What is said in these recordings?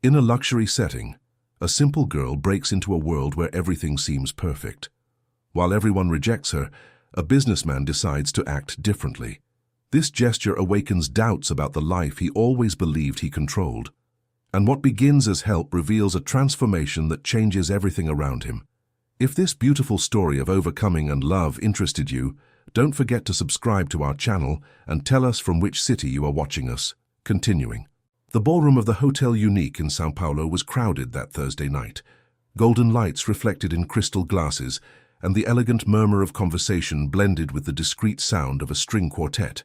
In a luxury setting, a simple girl breaks into a world where everything seems perfect. While everyone rejects her, a businessman decides to act differently. This gesture awakens doubts about the life he always believed he controlled. And what begins as help reveals a transformation that changes everything around him. If this beautiful story of overcoming and love interested you, don't forget to subscribe to our channel and tell us from which city you are watching us. Continuing. The ballroom of the Hotel Unique in São Paulo was crowded that Thursday night. Golden lights reflected in crystal glasses, and the elegant murmur of conversation blended with the discreet sound of a string quartet.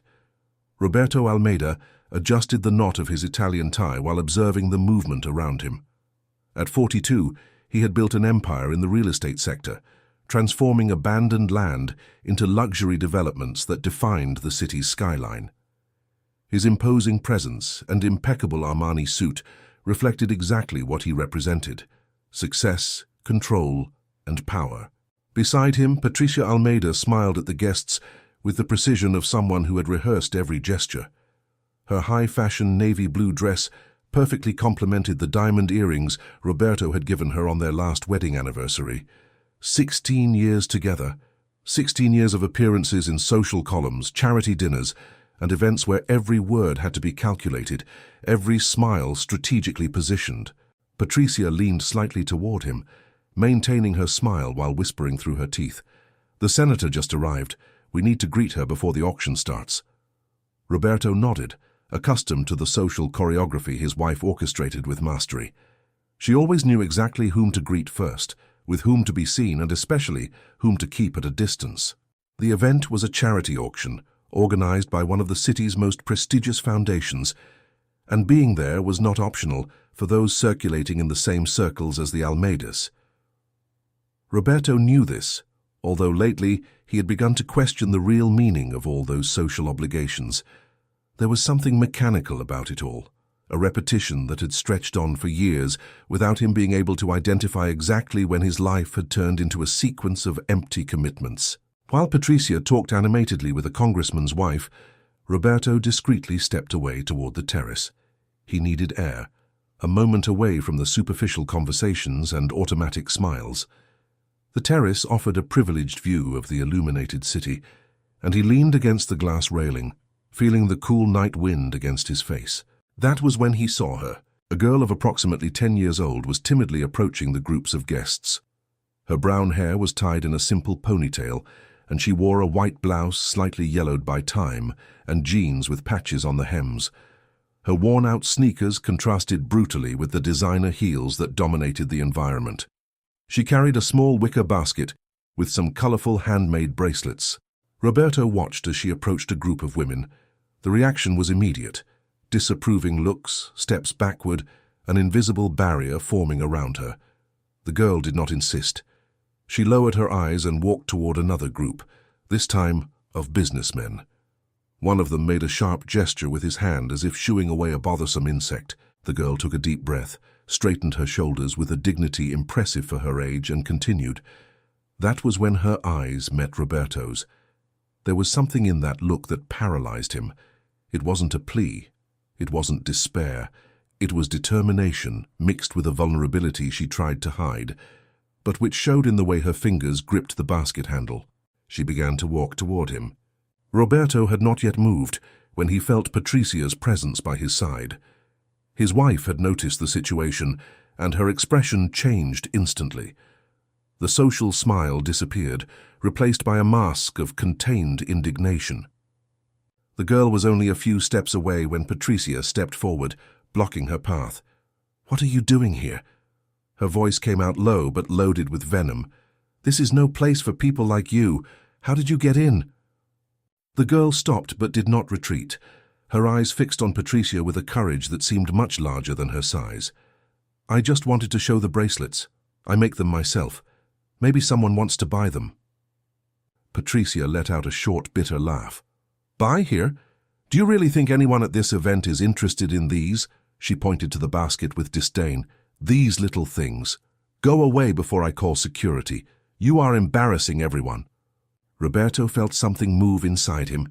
Roberto Almeida adjusted the knot of his Italian tie while observing the movement around him. At 42, he had built an empire in the real estate sector, transforming abandoned land into luxury developments that defined the city's skyline. His imposing presence and impeccable Armani suit reflected exactly what he represented: success, control, and power. Beside him, Patricia Almeida smiled at the guests with the precision of someone who had rehearsed every gesture. Her high-fashion navy blue dress perfectly complemented the diamond earrings Roberto had given her on their last wedding anniversary. 16 years together, 16 years of appearances in social columns, charity dinners, and events where every word had to be calculated, every smile strategically positioned. Patricia leaned slightly toward him, maintaining her smile while whispering through her teeth. "The senator just arrived. We need to greet her before the auction starts." Roberto nodded, accustomed to the social choreography his wife orchestrated with mastery. She always knew exactly whom to greet first, with whom to be seen, and especially whom to keep at a distance. The event was a charity auction, organized by one of the city's most prestigious foundations, and being there was not optional for those circulating in the same circles as the Almeidas. Roberto knew this, although lately he had begun to question the real meaning of all those social obligations. There was something mechanical about it all, a repetition that had stretched on for years without him being able to identify exactly when his life had turned into a sequence of empty commitments. While Patricia talked animatedly with a congressman's wife, Roberto discreetly stepped away toward the terrace. He needed air, a moment away from the superficial conversations and automatic smiles. The terrace offered a privileged view of the illuminated city, and he leaned against the glass railing, feeling the cool night wind against his face. That was when he saw her. A girl of approximately 10 years old was timidly approaching the groups of guests. Her brown hair was tied in a simple ponytail, and she wore a white blouse slightly yellowed by time and jeans with patches on the hems. Her worn-out sneakers contrasted brutally with the designer heels that dominated the environment. She carried a small wicker basket with some colorful handmade bracelets. Roberto watched as she approached a group of women. The reaction was immediate: disapproving looks, steps backward, an invisible barrier forming around her. The girl did not insist. She lowered her eyes and walked toward another group, this time of businessmen. One of them made a sharp gesture with his hand as if shooing away a bothersome insect. The girl took a deep breath, straightened her shoulders with a dignity impressive for her age, and continued. That was when her eyes met Roberto's. There was something in that look that paralyzed him. It wasn't a plea. It wasn't despair. It was determination mixed with a vulnerability she tried to hide, but which showed in the way her fingers gripped the basket handle. She began to walk toward him. Roberto had not yet moved when he felt Patricia's presence by his side. His wife had noticed the situation, and her expression changed instantly. The social smile disappeared, replaced by a mask of contained indignation. The girl was only a few steps away when Patricia stepped forward, blocking her path. "What are you doing here?" Her voice came out low but loaded with venom. "This is no place for people like you. How did you get in?" The girl stopped but did not retreat, her eyes fixed on Patricia with a courage that seemed much larger than her size. "I just wanted to show the bracelets. I make them myself. Maybe someone wants to buy them." Patricia let out a short, bitter laugh. "Buy here? Do you really think anyone at this event is interested in these?" She pointed to the basket with disdain. "These little things. Go away before I call security. You are embarrassing everyone." Roberto felt something move inside him.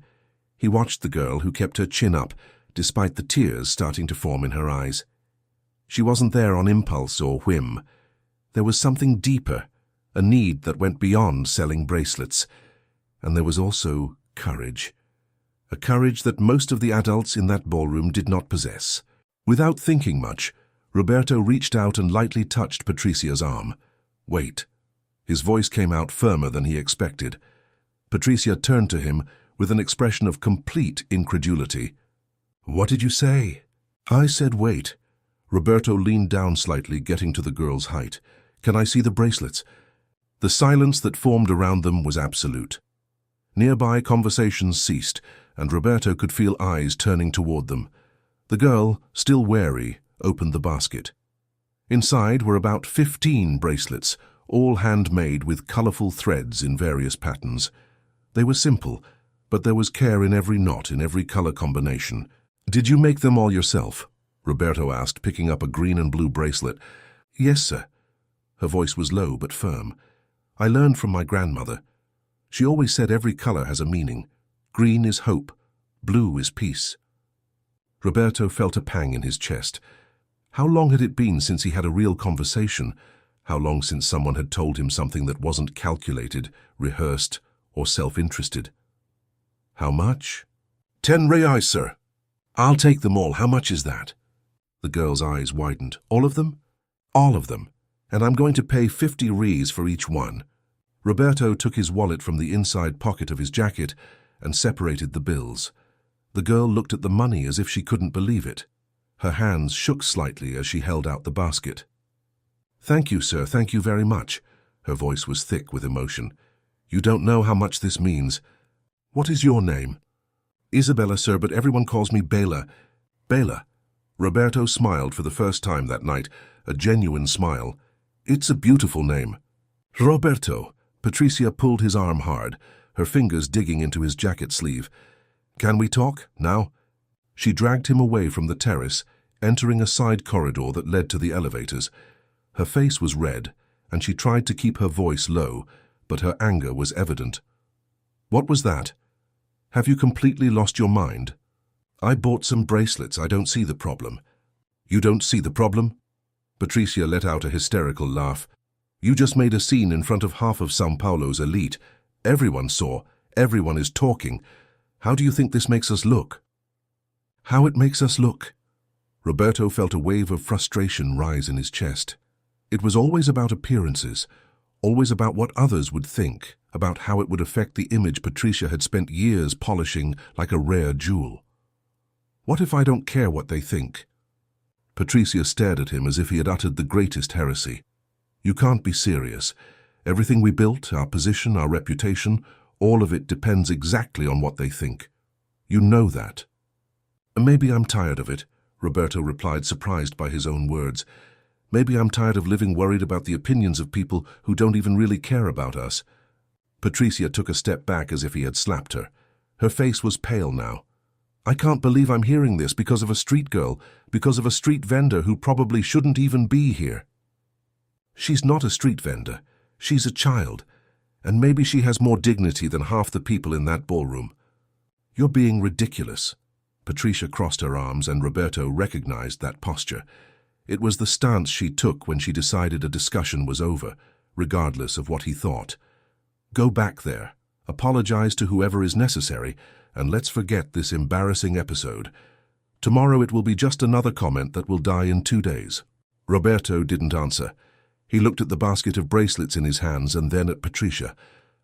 He watched the girl, who kept her chin up, despite the tears starting to form in her eyes. She wasn't there on impulse or whim. There was something deeper, a need that went beyond selling bracelets. And there was also courage. A courage that most of the adults in that ballroom did not possess. Without thinking much, Roberto reached out and lightly touched Patricia's arm. "Wait." His voice came out firmer than he expected. Patricia turned to him with an expression of complete incredulity. "What did you say?" "I said wait." Roberto leaned down slightly, getting to the girl's height. "Can I see the bracelets?" The silence that formed around them was absolute. Nearby conversations ceased, and Roberto could feel eyes turning toward them. The girl, still wary, opened the basket. Inside were about 15 bracelets, all handmade with colorful threads in various patterns. They were simple, but there was care in every knot, in every color combination. "Did you make them all yourself?" Roberto asked, picking up a green and blue bracelet. "Yes, sir." Her voice was low but firm. "I learned from my grandmother. She always said every color has a meaning. Green is hope, blue is peace." Roberto felt a pang in his chest. How long had it been since he had a real conversation? How long since someone had told him something that wasn't calculated, rehearsed, or self-interested? "How much?" "10 reais, sir." "I'll take them all. How much is that?" The girl's eyes widened. "All of them?" "All of them. And I'm going to pay 50 reais for each one." Roberto took his wallet from the inside pocket of his jacket and separated the bills. The girl looked at the money as if she couldn't believe it. Her hands shook slightly as she held out the basket. "Thank you, sir, thank you very much." Her voice was thick with emotion. "You don't know how much this means. What is your name?" "Isabella, sir, but everyone calls me Bela." "Bela." Roberto smiled for the first time that night, a genuine smile. "It's a beautiful name." "Roberto." Patricia pulled his arm hard, her fingers digging into his jacket sleeve. "Can we talk, now?" She dragged him away from the terrace, entering a side corridor that led to the elevators. Her face was red, and she tried to keep her voice low, but her anger was evident. "What was that? Have you completely lost your mind?" "I bought some bracelets. I don't see the problem." "You don't see the problem?" Patricia let out a hysterical laugh. "You just made a scene in front of half of São Paulo's elite. Everyone saw. Everyone is talking. How do you think this makes us look?" "How it makes us look?" Roberto felt a wave of frustration rise in his chest. It was always about appearances, always about what others would think, about how it would affect the image Patricia had spent years polishing like a rare jewel. "What if I don't care what they think?" Patricia stared at him as if he had uttered the greatest heresy. "You can't be serious. Everything we built, our position, our reputation, all of it depends exactly on what they think. You know that." "Maybe I'm tired of it," Roberto replied, surprised by his own words. "Maybe I'm tired of living worried about the opinions of people who don't even really care about us." Patricia took a step back as if he had slapped her. Her face was pale now. "I can't believe I'm hearing this because of a street girl, because of a street vendor who probably shouldn't even be here." "She's not a street vendor. She's a child. And maybe she has more dignity than half the people in that ballroom." "You're being ridiculous." Patricia crossed her arms, and Roberto recognized that posture. It was the stance she took when she decided a discussion was over, regardless of what he thought. "Go back there, apologize to whoever is necessary, and let's forget this embarrassing episode. Tomorrow it will be just another comment that will die in 2 days." Roberto didn't answer. He looked at the basket of bracelets in his hands and then at Patricia.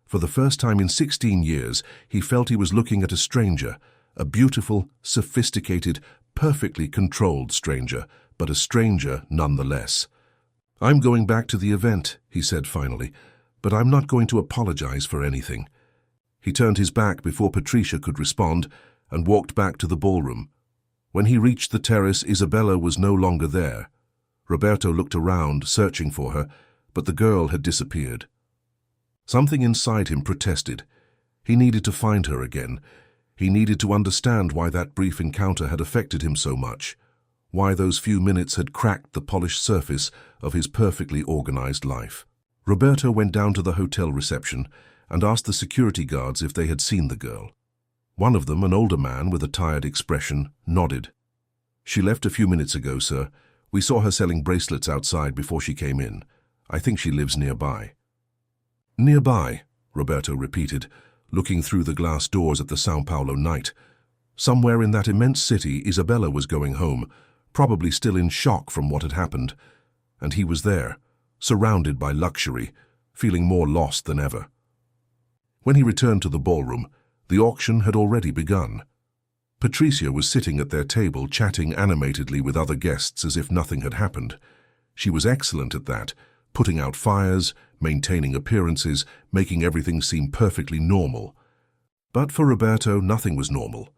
For the first time in 16 years, he felt he was looking at a stranger, a beautiful, sophisticated, perfectly controlled stranger, but a stranger nonetheless. "I'm going back to the event," he said finally, "but I'm not going to apologize for anything." He turned his back before Patricia could respond and walked back to the ballroom. When he reached the terrace, Isabella was no longer there. Roberto looked around, searching for her, but the girl had disappeared. Something inside him protested. He needed to find her again. He needed to understand why that brief encounter had affected him so much, why those few minutes had cracked the polished surface of his perfectly organized life. Roberto went down to the hotel reception and asked the security guards if they had seen the girl. One of them, an older man with a tired expression, nodded. "She left a few minutes ago, sir. We saw her selling bracelets outside before she came in. I think she lives nearby." "Nearby," Roberto repeated, looking through the glass doors at the São Paulo night. Somewhere in that immense city, Isabella was going home, probably still in shock from what had happened. And he was there, surrounded by luxury, feeling more lost than ever. When he returned to the ballroom, the auction had already begun. Patricia was sitting at their table chatting animatedly with other guests as if nothing had happened. She was excellent at that, putting out fires, maintaining appearances, making everything seem perfectly normal. But for Roberto, nothing was normal.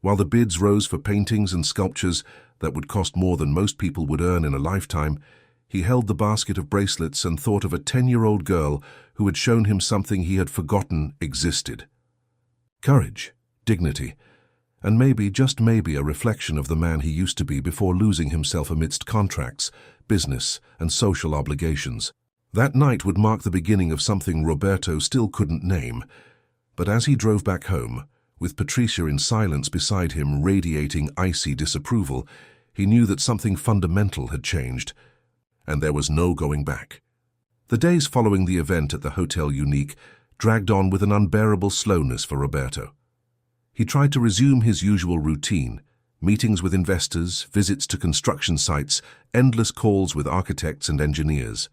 While the bids rose for paintings and sculptures that would cost more than most people would earn in a lifetime, he held the basket of bracelets and thought of a 10-year-old girl who had shown him something he had forgotten existed. Courage, dignity, and maybe, just maybe, a reflection of the man he used to be before losing himself amidst contracts, business, and social obligations. That night would mark the beginning of something Roberto still couldn't name. But as he drove back home, with Patricia in silence beside him radiating icy disapproval, he knew that something fundamental had changed, and there was no going back. The days following the event at the Hotel Unique dragged on with an unbearable slowness for Roberto. He tried to resume his usual routine, meetings with investors, visits to construction sites, endless calls with architects and engineers.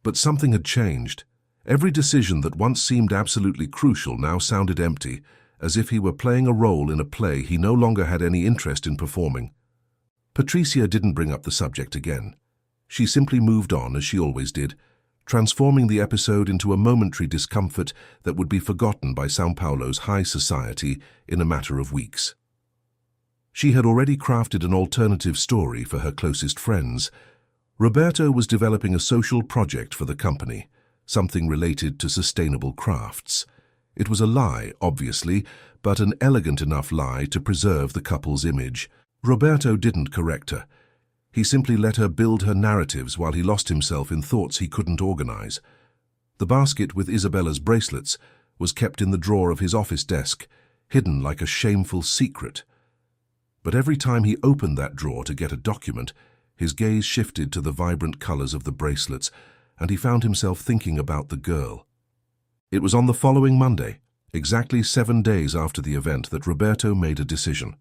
But something had changed. Every decision that once seemed absolutely crucial now sounded empty, as if he were playing a role in a play he no longer had any interest in performing. Patricia didn't bring up the subject again. She simply moved on as she always did, transforming the episode into a momentary discomfort that would be forgotten by São Paulo's high society in a matter of weeks. She had already crafted an alternative story for her closest friends. Roberto was developing a social project for the company, something related to sustainable crafts. It was a lie, obviously, but an elegant enough lie to preserve the couple's image. Roberto didn't correct her. He simply let her build her narratives while he lost himself in thoughts he couldn't organize. The basket with Isabella's bracelets was kept in the drawer of his office desk, hidden like a shameful secret. But every time he opened that drawer to get a document, his gaze shifted to the vibrant colors of the bracelets, and he found himself thinking about the girl. It was on the following Monday, exactly 7 days after the event, that Roberto made a decision.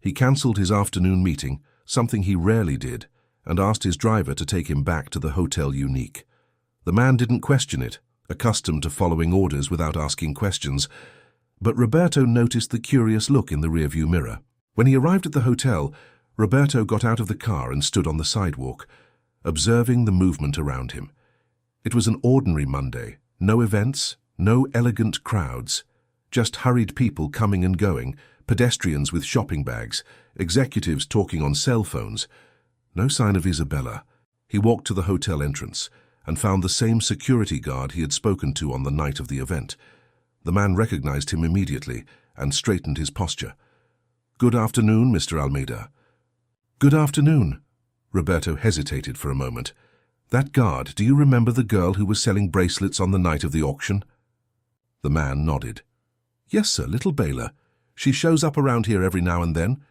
He cancelled his afternoon meeting, something he rarely did, and asked his driver to take him back to the Hotel Unique. The man didn't question it, accustomed to following orders without asking questions, but Roberto noticed the curious look in the rearview mirror. When he arrived at the hotel, Roberto got out of the car and stood on the sidewalk, observing the movement around him. It was an ordinary Monday, no events, no elegant crowds, just hurried people coming and going, pedestrians with shopping bags, executives talking on cell phones. No sign of Isabella. He walked to the hotel entrance and found the same security guard he had spoken to on the night of the event. The man recognized him immediately and straightened his posture. "Good afternoon, Mr. Almeida." "Good afternoon." Roberto hesitated for a moment. "That guard, do you remember the girl who was selling bracelets on the night of the auction?" The man nodded. "Yes, sir, little Bela. She shows up around here every now and then.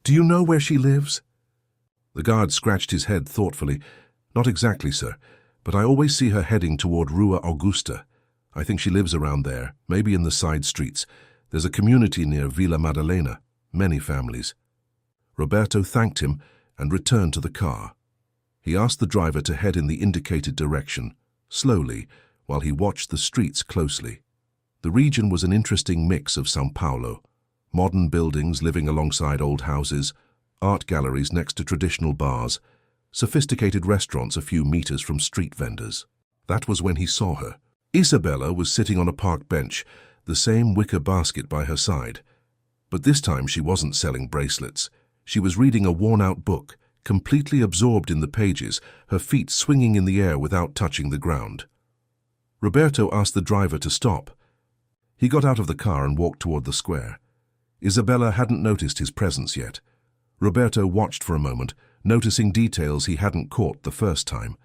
Do you know where she lives?" The guard scratched his head thoughtfully. "Not exactly, sir, but I always see her heading toward Rua Augusta. I think she lives around there, maybe in the side streets. There's a community near Vila Madalena, many families." Roberto thanked him and returned to the car. He asked the driver to head in the indicated direction, slowly, while he watched the streets closely. The region was an interesting mix of São Paulo. Modern buildings living alongside old houses, art galleries next to traditional bars, sophisticated restaurants a few meters from street vendors. That was when he saw her. Isabella was sitting on a park bench, the same wicker basket by her side. But this time she wasn't selling bracelets. She was reading a worn-out book, completely absorbed in the pages, her feet swinging in the air without touching the ground. Roberto asked the driver to stop. He got out of the car and walked toward the square. Isabella hadn't noticed his presence yet. Roberto watched for a moment, noticing details he hadn't caught the first time.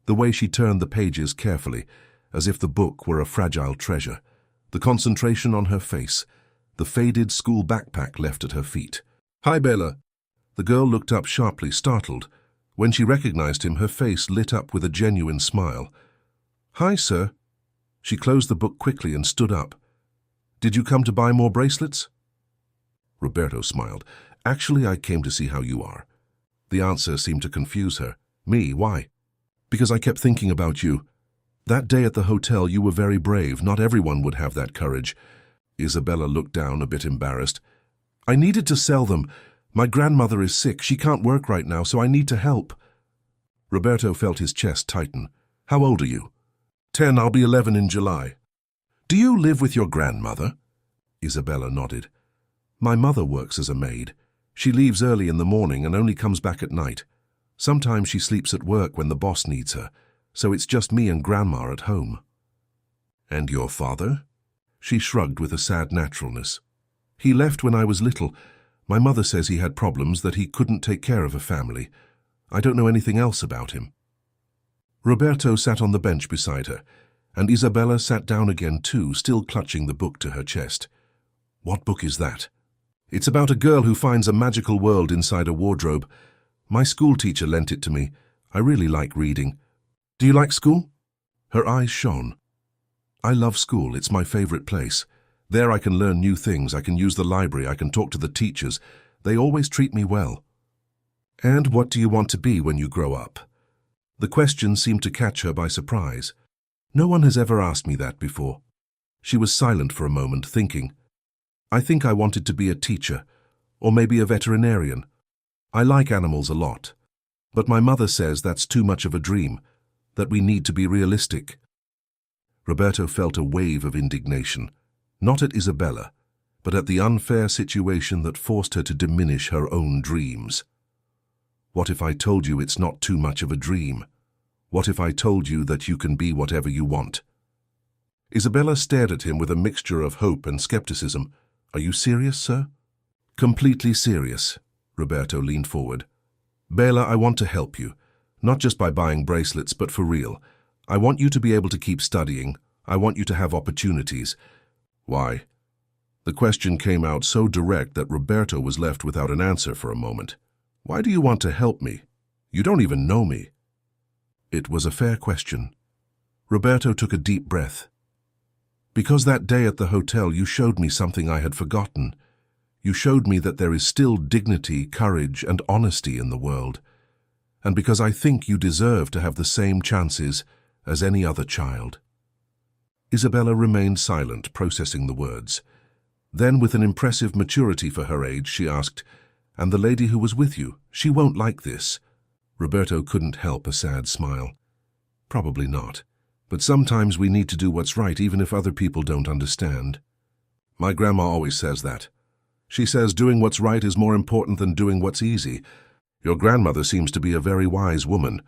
The way she turned the pages carefully, as if the book were a fragile treasure. The concentration on her face, the faded school backpack left at her feet. "Hi, Bella." The girl looked up sharply, startled. When she recognized him, her face lit up with a genuine smile. "Hi, sir." She closed the book quickly and stood up. "Did you come to buy more bracelets?" Roberto smiled. "Actually, I came to see how you are." The answer seemed to confuse her. "Me? Why?" "Because I kept thinking about you. That day at the hotel, you were very brave. Not everyone would have that courage." Isabella looked down, a bit embarrassed. "I needed to sell them. My grandmother is sick. She can't work right now, so I need to help." Roberto felt his chest tighten. "How old are you?" 10. I'll be 11 in July. "Do you live with your grandmother?" Isabella nodded. "My mother works as a maid. She leaves early in the morning and only comes back at night. Sometimes she sleeps at work when the boss needs her, so it's just me and Grandma at home." "And your father?" She shrugged with a sad naturalness. "He left when I was little. My mother says he had problems, that he couldn't take care of a family. I don't know anything else about him." Roberto sat on the bench beside her, and Isabella sat down again too, still clutching the book to her chest. "What book is that?" "It's about a girl who finds a magical world inside a wardrobe. My school teacher lent it to me. I really like reading. Do you like school?" Her eyes shone. "I love school. It's my favorite place. There I can learn new things. I can use the library. I can talk to the teachers. They always treat me well." "And what do you want to be when you grow up?" The question seemed to catch her by surprise. "No one has ever asked me that before." She was silent for a moment, thinking. "I think I wanted to be a teacher, or maybe a veterinarian. I like animals a lot. But my mother says that's too much of a dream, that we need to be realistic." Roberto felt a wave of indignation, not at Isabella, but at the unfair situation that forced her to diminish her own dreams. "What if I told you it's not too much of a dream? What if I told you that you can be whatever you want?" Isabella stared at him with a mixture of hope and skepticism. "Are you serious, sir?" "Completely serious." Roberto leaned forward. "Bela, I want to help you, not just by buying bracelets, but for real. I want you to be able to keep studying. I want you to have opportunities." "Why?" The question came out so direct that Roberto was left without an answer for a moment. "Why do you want to help me? You don't even know me." It was a fair question. Roberto took a deep breath. "Because that day at the hotel you showed me something I had forgotten. You showed me that there is still dignity, courage, and honesty in the world. And because I think you deserve to have the same chances as any other child." Isabella remained silent, processing the words. Then, with an impressive maturity for her age, she asked, "And the lady who was with you, she won't like this?" Roberto couldn't help a sad smile. "Probably not. But sometimes we need to do what's right even if other people don't understand. My grandma always says that. She says doing what's right is more important than doing what's easy. Your grandmother seems to be a very wise woman."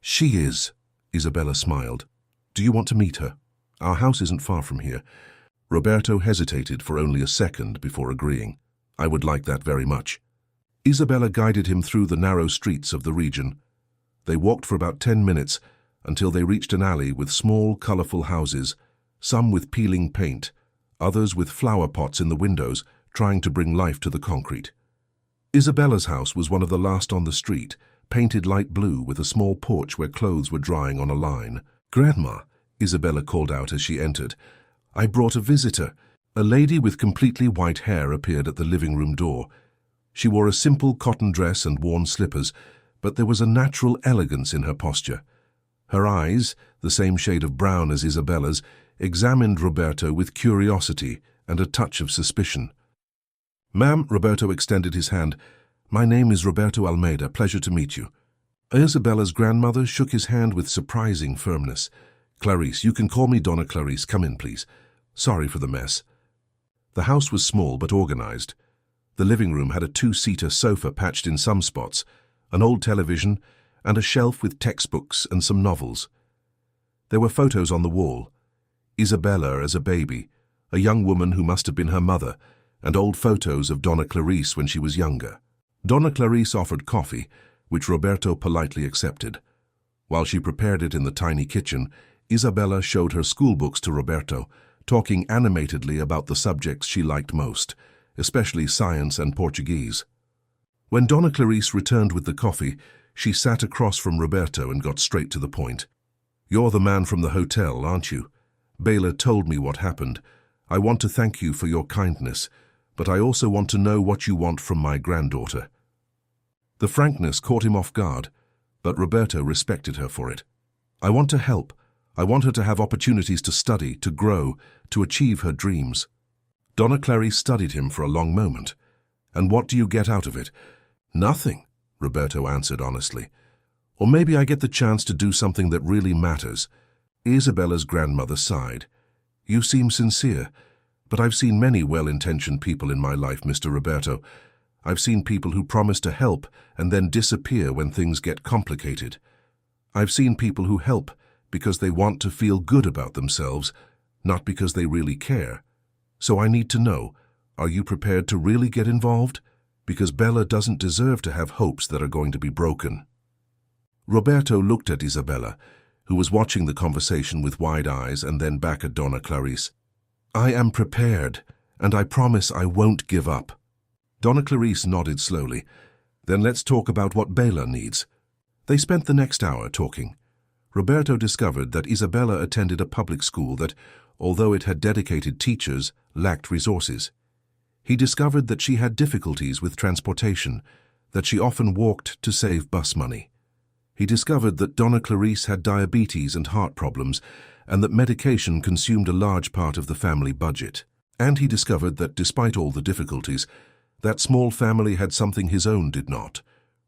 "She is," Isabella smiled. "Do you want to meet her? Our house isn't far from here." Roberto hesitated for only a second before agreeing. "I would like that very much." Isabella guided him through the narrow streets of the region. They walked for about 10 minutes until they reached an alley with small, colorful houses, some with peeling paint, others with flower pots in the windows, trying to bring life to the concrete. Isabella's house was one of the last on the street, painted light blue with a small porch where clothes were drying on a line. "Grandma," Isabella called out as she entered, "I brought a visitor." A lady with completely white hair appeared at the living room door. She wore a simple cotton dress and worn slippers, but there was a natural elegance in her posture. Her eyes, the same shade of brown as Isabella's, examined Roberto with curiosity and a touch of suspicion. "Ma'am," Roberto extended his hand, "my name is Roberto Almeida. Pleasure to meet you." Isabella's grandmother shook his hand with surprising firmness. "Clarice, you can call me Donna Clarice. Come in, please. Sorry for the mess." The house was small but organized. The living room had a 2-seater sofa patched in some spots, an old television, and a shelf with textbooks and some novels. There were photos on the wall. Isabella as a baby, a young woman who must have been her mother, and old photos of Donna Clarice when she was younger. Donna Clarice offered coffee, which Roberto politely accepted. While she prepared it in the tiny kitchen, Isabella showed her school books to Roberto, talking animatedly about the subjects she liked most, especially science and Portuguese. When Donna Clarice returned with the coffee, She sat across from Roberto and got straight to the point. "You're the man from the hotel, aren't you? Bela told me what happened. I want to thank you for your kindness, but I also want to know what you want from my granddaughter." The frankness caught him off guard, but Roberto respected her for it. "I want to help. I want her to have opportunities to study, to grow, to achieve her dreams." Donna Clarice studied him for a long moment. "And what do you get out of it?" "Nothing," Roberto answered honestly. "Or maybe I get the chance to do something that really matters." Isabella's grandmother sighed. "You seem sincere, but I've seen many well-intentioned people in my life, Mr. Roberto. I've seen people who promise to help and then disappear when things get complicated. I've seen people who help because they want to feel good about themselves, not because they really care. So I need to know, are you prepared to really get involved? Because Bella doesn't deserve to have hopes that are going to be broken." Roberto looked at Isabella, who was watching the conversation with wide eyes, and then back at Donna Clarice. "I am prepared, and I promise I won't give up." Donna Clarice nodded slowly. "Then let's talk about what Bella needs." They spent the next hour talking. Roberto discovered that Isabella attended a public school that, although it had dedicated teachers, lacked resources. He discovered that she had difficulties with transportation, that she often walked to save bus money. He discovered that Donna Clarice had diabetes and heart problems, and that medication consumed a large part of the family budget. And he discovered that despite all the difficulties, that small family had something his own did not: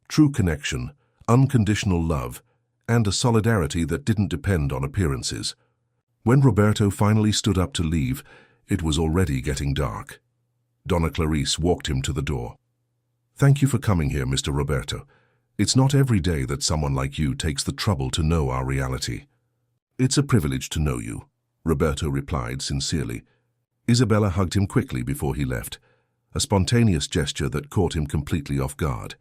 true connection, unconditional love, and a solidarity that didn't depend on appearances. When Roberto finally stood up to leave, it was already getting dark. Donna Clarice walked him to the door. "Thank you for coming here, Mr. Roberto. It's not every day that someone like you takes the trouble to know our reality." "It's a privilege to know you," Roberto replied sincerely. Isabella hugged him quickly before he left, a spontaneous gesture that caught him completely off guard.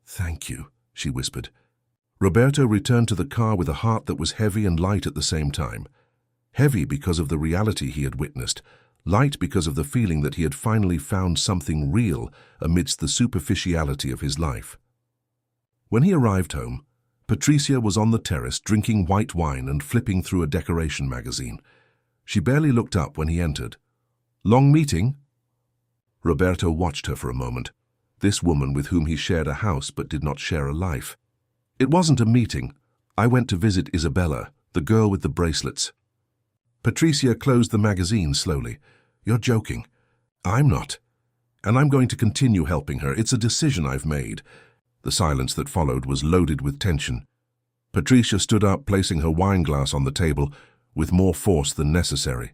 "Thank you," she whispered. Roberto returned to the car with a heart that was heavy and light at the same time. Heavy because of the reality he had witnessed, light because of the feeling that he had finally found something real amidst the superficiality of his life. When he arrived home, Patricia was on the terrace drinking white wine and flipping through a decoration magazine. She barely looked up when he entered. "Long meeting?" Roberto watched her for a moment, this woman with whom he shared a house but did not share a life. "It wasn't a meeting. I went to visit Isabella, the girl with the bracelets." Patricia closed the magazine slowly. "You're joking." "I'm not. And I'm going to continue helping her. It's a decision I've made." The silence that followed was loaded with tension. Patricia stood up, placing her wine glass on the table with more force than necessary.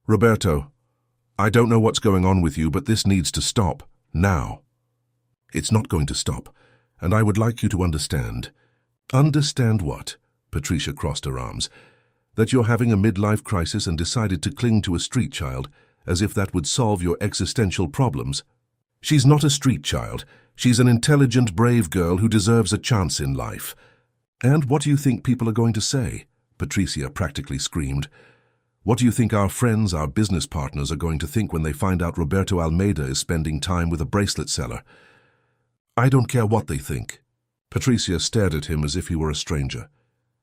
"Roberto, I don't know what's going on with you, but this needs to stop, now." "It's not going to stop, and I would like you to understand." "Understand what?" Patricia crossed her arms. "That you're having a midlife crisis and decided to cling to a street child, as if that would solve your existential problems. She's not a street child. She's an intelligent, brave girl who deserves a chance in life." "And what do you think people are going to say?" Patricia practically screamed. "What do you think our friends, our business partners, are going to think when they find out Roberto Almeida is spending time with a bracelet seller?" "I don't care what they think." Patricia stared at him as if he were a stranger.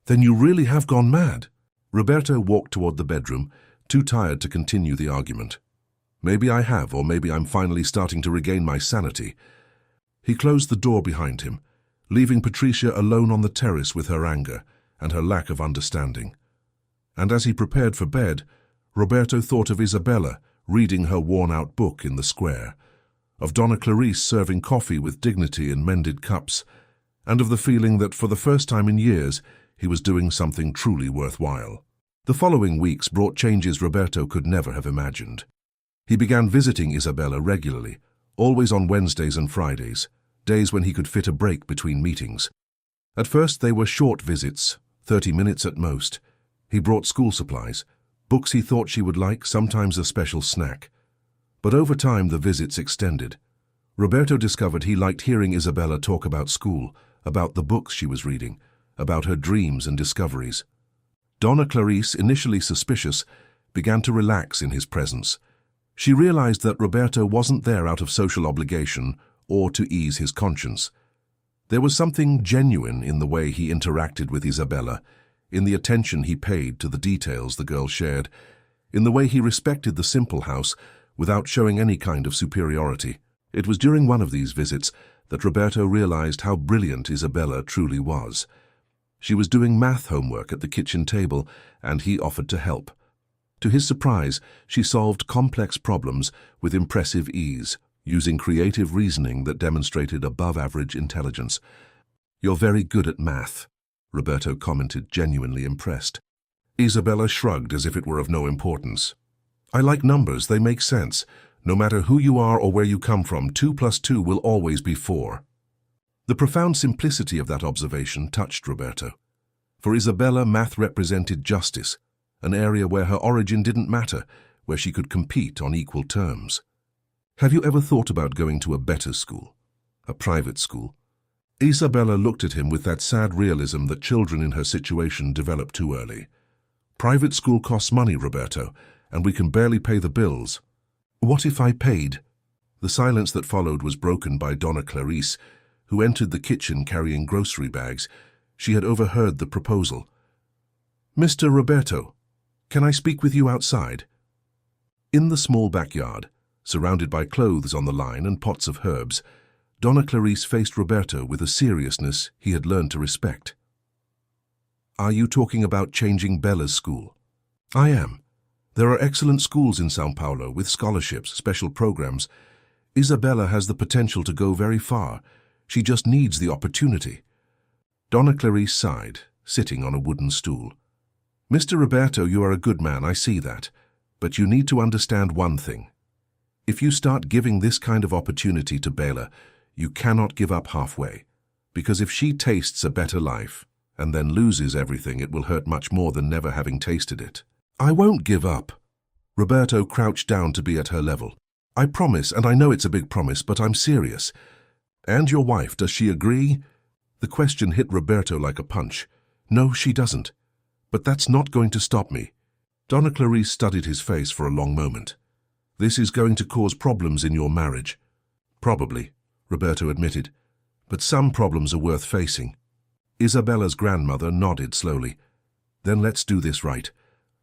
"Then you really have gone mad." Roberto walked toward the bedroom, too tired to continue the argument. "Maybe I have, or maybe I'm finally starting to regain my sanity." He closed the door behind him, leaving Patricia alone on the terrace with her anger and her lack of understanding. And as he prepared for bed, Roberto thought of Isabella reading her worn-out book in the square, of Donna Clarice serving coffee with dignity in mended cups, and of the feeling that for the first time in years he was doing something truly worthwhile. The following weeks brought changes Roberto could never have imagined. He began visiting Isabella regularly, always on Wednesdays and Fridays, days when he could fit a break between meetings. At first they were short visits, 30 minutes at most. He brought school supplies, books he thought she would like, sometimes a special snack. But over time the visits extended. Roberto discovered he liked hearing Isabella talk about school, about the books she was reading, about her dreams and discoveries. Donna Clarice, initially suspicious, began to relax in his presence. She realized that Roberto wasn't there out of social obligation or to ease his conscience. There was something genuine in the way he interacted with Isabella, in the attention he paid to the details the girl shared, in the way he respected the simple house without showing any kind of superiority. It was during one of these visits that Roberto realized how brilliant Isabella truly was. She was doing math homework at the kitchen table, and he offered to help. To his surprise, she solved complex problems with impressive ease, using creative reasoning that demonstrated above-average intelligence. "You're very good at math," Roberto commented, genuinely impressed. Isabella shrugged as if it were of no importance. "I like numbers, they make sense. No matter who you are or where you come from, 2 plus 2 will always be 4. The profound simplicity of that observation touched Roberto. For Isabella, math represented justice, an area where her origin didn't matter, where she could compete on equal terms. "Have you ever thought about going to a better school? A private school?" Isabella looked at him with that sad realism that children in her situation develop too early. "Private school costs money, Roberto, and we can barely pay the bills." "What if I paid?" The silence that followed was broken by Donna Clarice, who entered the kitchen carrying grocery bags. She had overheard the proposal. "Mr. Roberto, can I speak with you outside?" In the small backyard, surrounded by clothes on the line and pots of herbs, Donna Clarice faced Roberto with a seriousness he had learned to respect. "Are you talking about changing Bella's school?" "I am. There are excellent schools in São Paulo with scholarships, special programs. Isabella has the potential to go very far. She just needs the opportunity." Donna Clarice sighed, sitting on a wooden stool. "Mr. Roberto, you are a good man, I see that. But you need to understand one thing. If you start giving this kind of opportunity to Bella, you cannot give up halfway. Because if she tastes a better life and then loses everything, it will hurt much more than never having tasted it." "I won't give up." Roberto crouched down to be at her level. "I promise, and I know it's a big promise, but I'm serious." "And your wife, does she agree?" The question hit Roberto like a punch. "No, she doesn't. But that's not going to stop me." Donna Clarice studied his face for a long moment. "This is going to cause problems in your marriage." "Probably," Roberto admitted. "But some problems are worth facing." Isabella's grandmother nodded slowly. "Then let's do this right.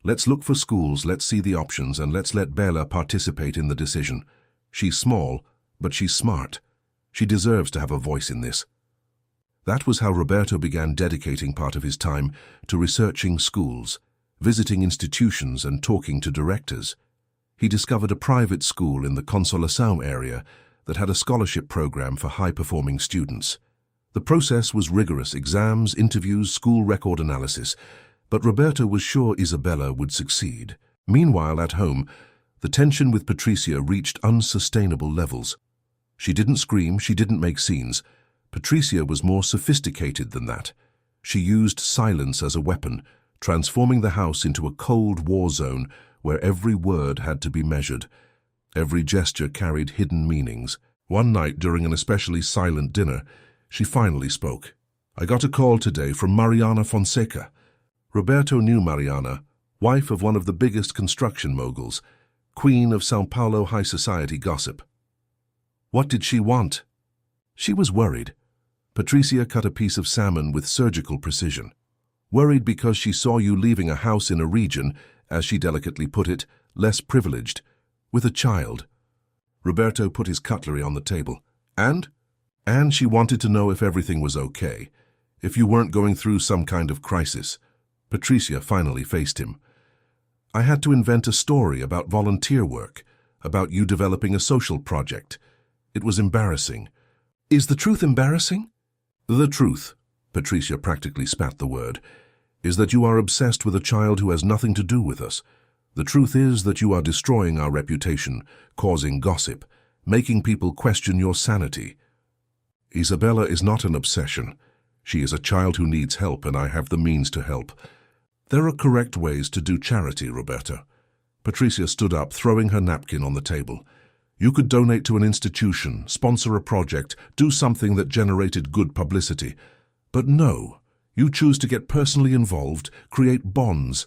Let's look for schools, let's see the options, and let's let Bella participate in the decision. She's small, but she's smart. She deserves to have a voice in this." That was how Roberto began dedicating part of his time to researching schools, visiting institutions and talking to directors. He discovered a private school in the Consolação area that had a scholarship program for high-performing students. The process was rigorous: exams, interviews, school record analysis. But Roberto was sure Isabella would succeed. Meanwhile, at home, the tension with Patricia reached unsustainable levels. She didn't scream, she didn't make scenes. Patricia was more sophisticated than that. She used silence as a weapon, transforming the house into a cold war zone where every word had to be measured. Every gesture carried hidden meanings. One night, during an especially silent dinner, she finally spoke. "I got a call today from Mariana Fonseca." Roberto knew Mariana, wife of one of the biggest construction moguls, queen of São Paulo high society gossip. What did she want? She was worried. Patricia cut a piece of salmon with surgical precision. Worried because she saw you leaving a house in a region, as she delicately put it, less privileged, with a child. Roberto put his cutlery on the table. And she wanted to know if everything was okay, if you weren't going through some kind of crisis. Patricia finally faced him. "I had to invent a story about volunteer work, about you developing a social project. It was embarrassing." "Is the truth embarrassing?" "The truth," Patricia practically spat the word, "is that you are obsessed with a child who has nothing to do with us. The truth is that you are destroying our reputation, causing gossip, making people question your sanity." "Isabella is not an obsession. She is a child who needs help, and I have the means to help. There are correct ways to do charity, Roberto." Patricia stood up, throwing her napkin on the table. "You could donate to an institution, sponsor a project, do something that generated good publicity. But no, you choose to get personally involved, create bonds,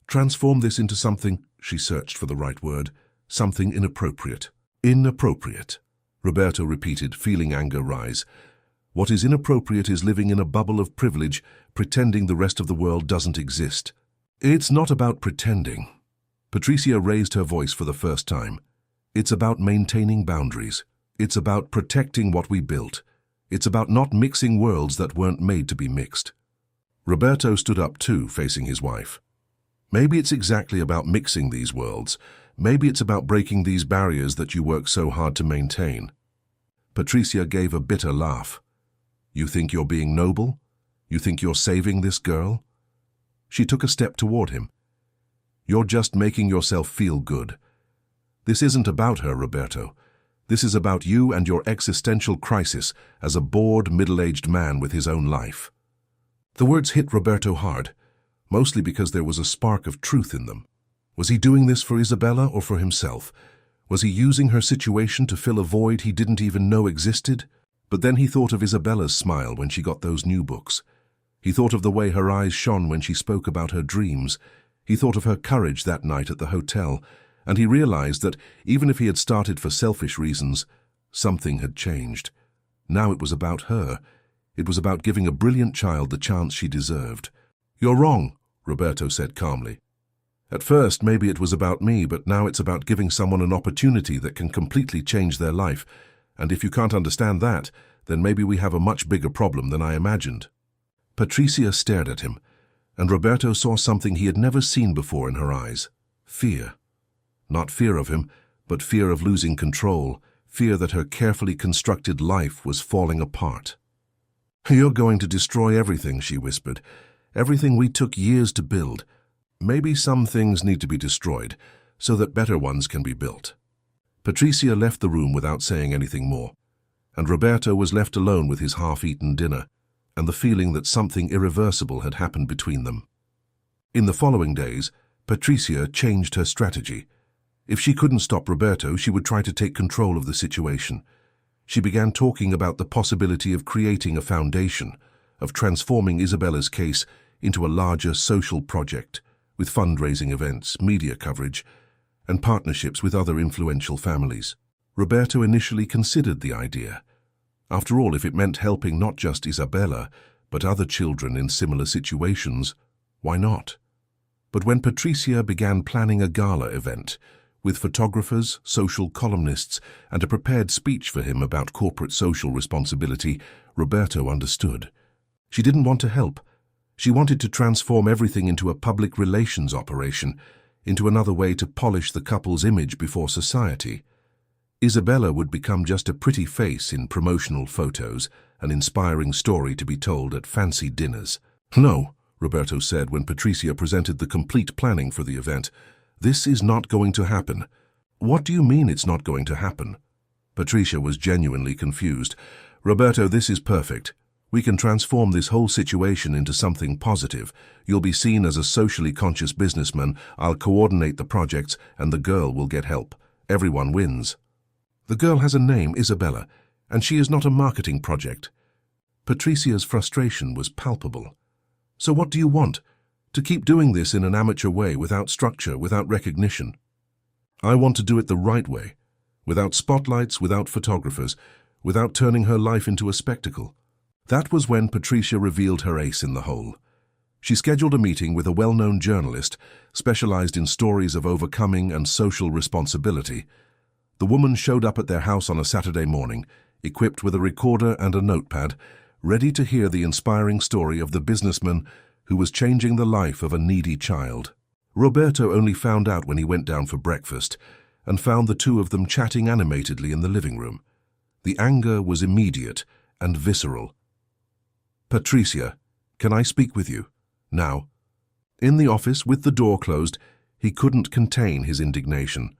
transform this into something," she searched for the right word, "something inappropriate." "Inappropriate," Roberto repeated, feeling anger rise. What is inappropriate is living in a bubble of privilege, pretending the rest of the world doesn't exist. It's not about pretending. Patricia raised her voice for the first time. It's about maintaining boundaries. It's about protecting what we built. It's about not mixing worlds that weren't made to be mixed. Roberto stood up too, facing his wife. Maybe it's exactly about mixing these worlds. Maybe it's about breaking these barriers that you work so hard to maintain. Patricia gave a bitter laugh. You think you're being noble? You think you're saving this girl? She took a step toward him. You're just making yourself feel good. This isn't about her, Roberto. This is about you and your existential crisis as a bored, middle-aged man with his own life. The words hit Roberto hard, mostly because there was a spark of truth in them. Was he doing this for Isabella or for himself? Was he using her situation to fill a void he didn't even know existed? But then he thought of Isabella's smile when she got those new books. He thought of the way her eyes shone when she spoke about her dreams. He thought of her courage that night at the hotel, and he realized that even if he had started for selfish reasons, something had changed. Now it was about her. It was about giving a brilliant child the chance she deserved. You're wrong, Roberto said calmly. At first, maybe it was about me, but now it's about giving someone an opportunity that can completely change their life. And if you can't understand that, then maybe we have a much bigger problem than I imagined. Patricia stared at him, and Roberto saw something he had never seen before in her eyes. Fear. Not fear of him, but fear of losing control, fear that her carefully constructed life was falling apart. You're going to destroy everything, she whispered. Everything we took years to build. Maybe some things need to be destroyed, so that better ones can be built. Patricia left the room without saying anything more, and Roberto was left alone with his half-eaten dinner, and the feeling that something irreversible had happened between them. In the following days, Patricia changed her strategy. If she couldn't stop Roberto, she would try to take control of the situation. She began talking about the possibility of creating a foundation, of transforming Isabella's case into a larger social project, with fundraising events, media coverage, and partnerships with other influential families. Roberto initially considered the idea. After all, if it meant helping not just Isabella, but other children in similar situations, why not? But when Patricia began planning a gala event, with photographers, social columnists, and a prepared speech for him about corporate social responsibility, Roberto understood. She didn't want to help. She wanted to transform everything into a public relations operation, into another way to polish the couple's image before society. Isabella would become just a pretty face in promotional photos, an inspiring story to be told at fancy dinners. No, Roberto said when Patricia presented the complete planning for the event. This is not going to happen. What do you mean it's not going to happen? Patricia was genuinely confused. Roberto, this is perfect. We can transform this whole situation into something positive. You'll be seen as a socially conscious businessman. I'll coordinate the projects, and the girl will get help. Everyone wins. The girl has a name, Isabella, and she is not a marketing project. Patricia's frustration was palpable. So what do you want? To keep doing this in an amateur way, without structure, without recognition? I want to do it the right way, without spotlights, without photographers, without turning her life into a spectacle. That was when Patricia revealed her ace in the hole. She scheduled a meeting with a well-known journalist specialized in stories of overcoming and social responsibility. The woman showed up at their house on a Saturday morning, equipped with a recorder and a notepad, ready to hear the inspiring story of the businessman who was changing the life of a needy child. Roberto only found out when he went down for breakfast and found the two of them chatting animatedly in the living room. The anger was immediate and visceral. Patricia, can I speak with you? Now. In the office, with the door closed, he couldn't contain his indignation.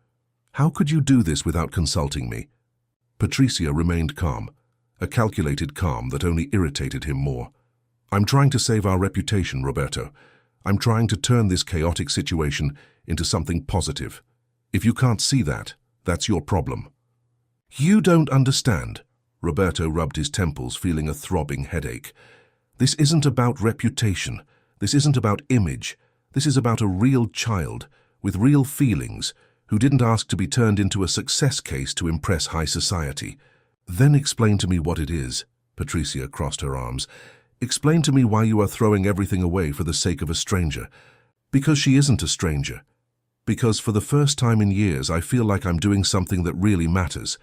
How could you do this without consulting me? Patricia remained calm, a calculated calm that only irritated him more. I'm trying to save our reputation, Roberto. I'm trying to turn this chaotic situation into something positive. If you can't see that, that's your problem. You don't understand. Roberto rubbed his temples, feeling a throbbing headache. This isn't about reputation. This isn't about image. This is about a real child, with real feelings, who didn't ask to be turned into a success case to impress high society. Then explain to me what it is, Patricia crossed her arms. Explain to me why you are throwing everything away for the sake of a stranger. Because she isn't a stranger. Because for the first time in years I feel like I'm doing something that really matters.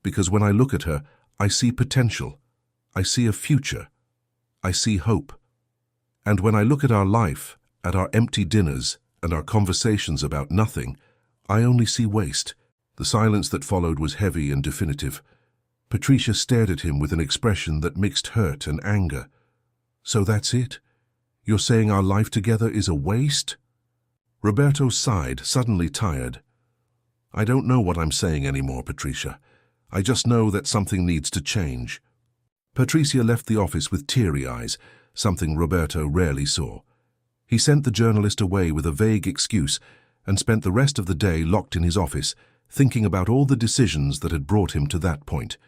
Because when I look at her, I see potential. I see a future. I see hope. And when I look at our life, at our empty dinners, and our conversations about nothing, I only see waste. The silence that followed was heavy and definitive. Patricia stared at him with an expression that mixed hurt and anger. So that's it? You're saying our life together is a waste? Roberto sighed, suddenly tired. I don't know what I'm saying anymore, Patricia. I just know that something needs to change. Patricia left the office with teary eyes, something Roberto rarely saw. He sent the journalist away with a vague excuse and spent the rest of the day locked in his office, thinking about all the decisions that had brought him to that point.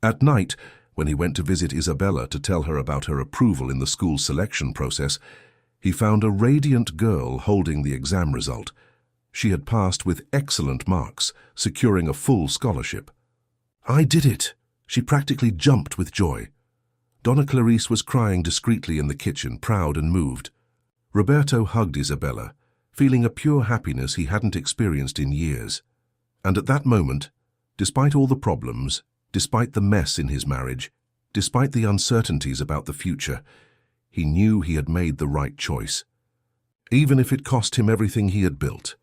At night, when he went to visit Isabella to tell her about her approval in the school selection process, he found a radiant girl holding the exam result. She had passed with excellent marks, securing a full scholarship. I did it! She practically jumped with joy. Donna Clarice was crying discreetly in the kitchen, proud and moved. Roberto hugged Isabella, feeling a pure happiness he hadn't experienced in years. And at that moment, despite all the problems, despite the mess in his marriage, despite the uncertainties about the future, he knew he had made the right choice. Even if it cost him everything he had built.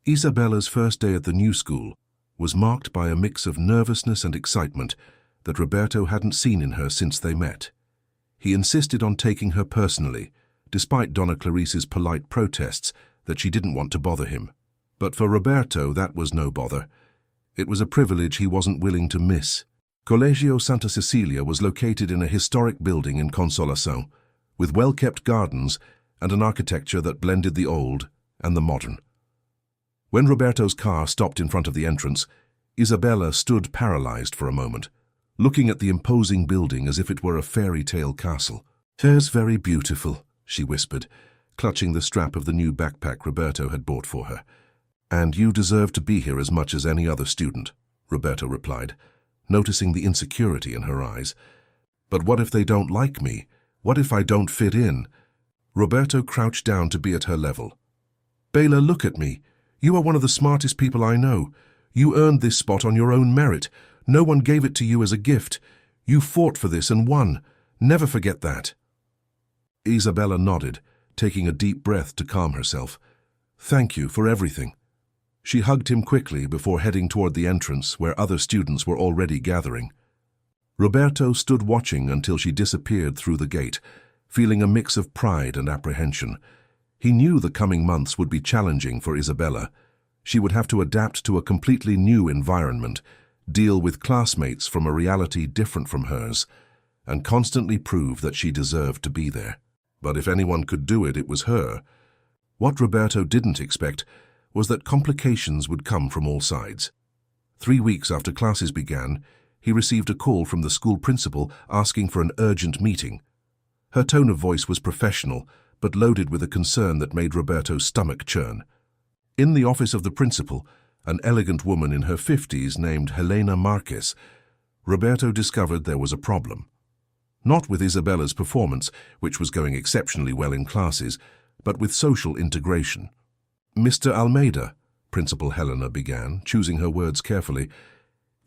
Isabella's first day at the new school was marked by a mix of nervousness and excitement that Roberto hadn't seen in her since they met. He insisted on taking her personally, despite Donna Clarice's polite protests that she didn't want to bother him. But for Roberto, that was no bother. It was a privilege he wasn't willing to miss. Colegio Santa Cecilia was located in a historic building in Consolação, with well-kept gardens and an architecture that blended the old and the modern. When Roberto's car stopped in front of the entrance, Isabella stood paralyzed for a moment, looking at the imposing building as if it were a fairy tale castle. "'Tis very beautiful," she whispered, clutching the strap of the new backpack Roberto had bought for her. "And you deserve to be here as much as any other student," Roberto replied, noticing the insecurity in her eyes. "But what if they don't like me? What if I don't fit in?" Roberto crouched down to be at her level. "Bela, look at me. You are one of the smartest people I know. You earned this spot on your own merit. No one gave it to you as a gift. You fought for this and won. Never forget that." Isabella nodded, taking a deep breath to calm herself. "Thank you for everything." She hugged him quickly before heading toward the entrance where other students were already gathering. Roberto stood watching until she disappeared through the gate, feeling a mix of pride and apprehension. He knew the coming months would be challenging for Isabella. She would have to adapt to a completely new environment, deal with classmates from a reality different from hers, and constantly prove that she deserved to be there. But if anyone could do it, it was her. What Roberto didn't expect was that complications would come from all sides. 3 weeks after classes began, he received a call from the school principal asking for an urgent meeting. Her tone of voice was professional, but loaded with a concern that made Roberto's stomach churn. In the office of the principal, an elegant woman in her 50s named Helena Marquez, Roberto discovered there was a problem. Not with Isabella's performance, which was going exceptionally well in classes, but with social integration. "Mr. Almeida," Principal Helena began, choosing her words carefully,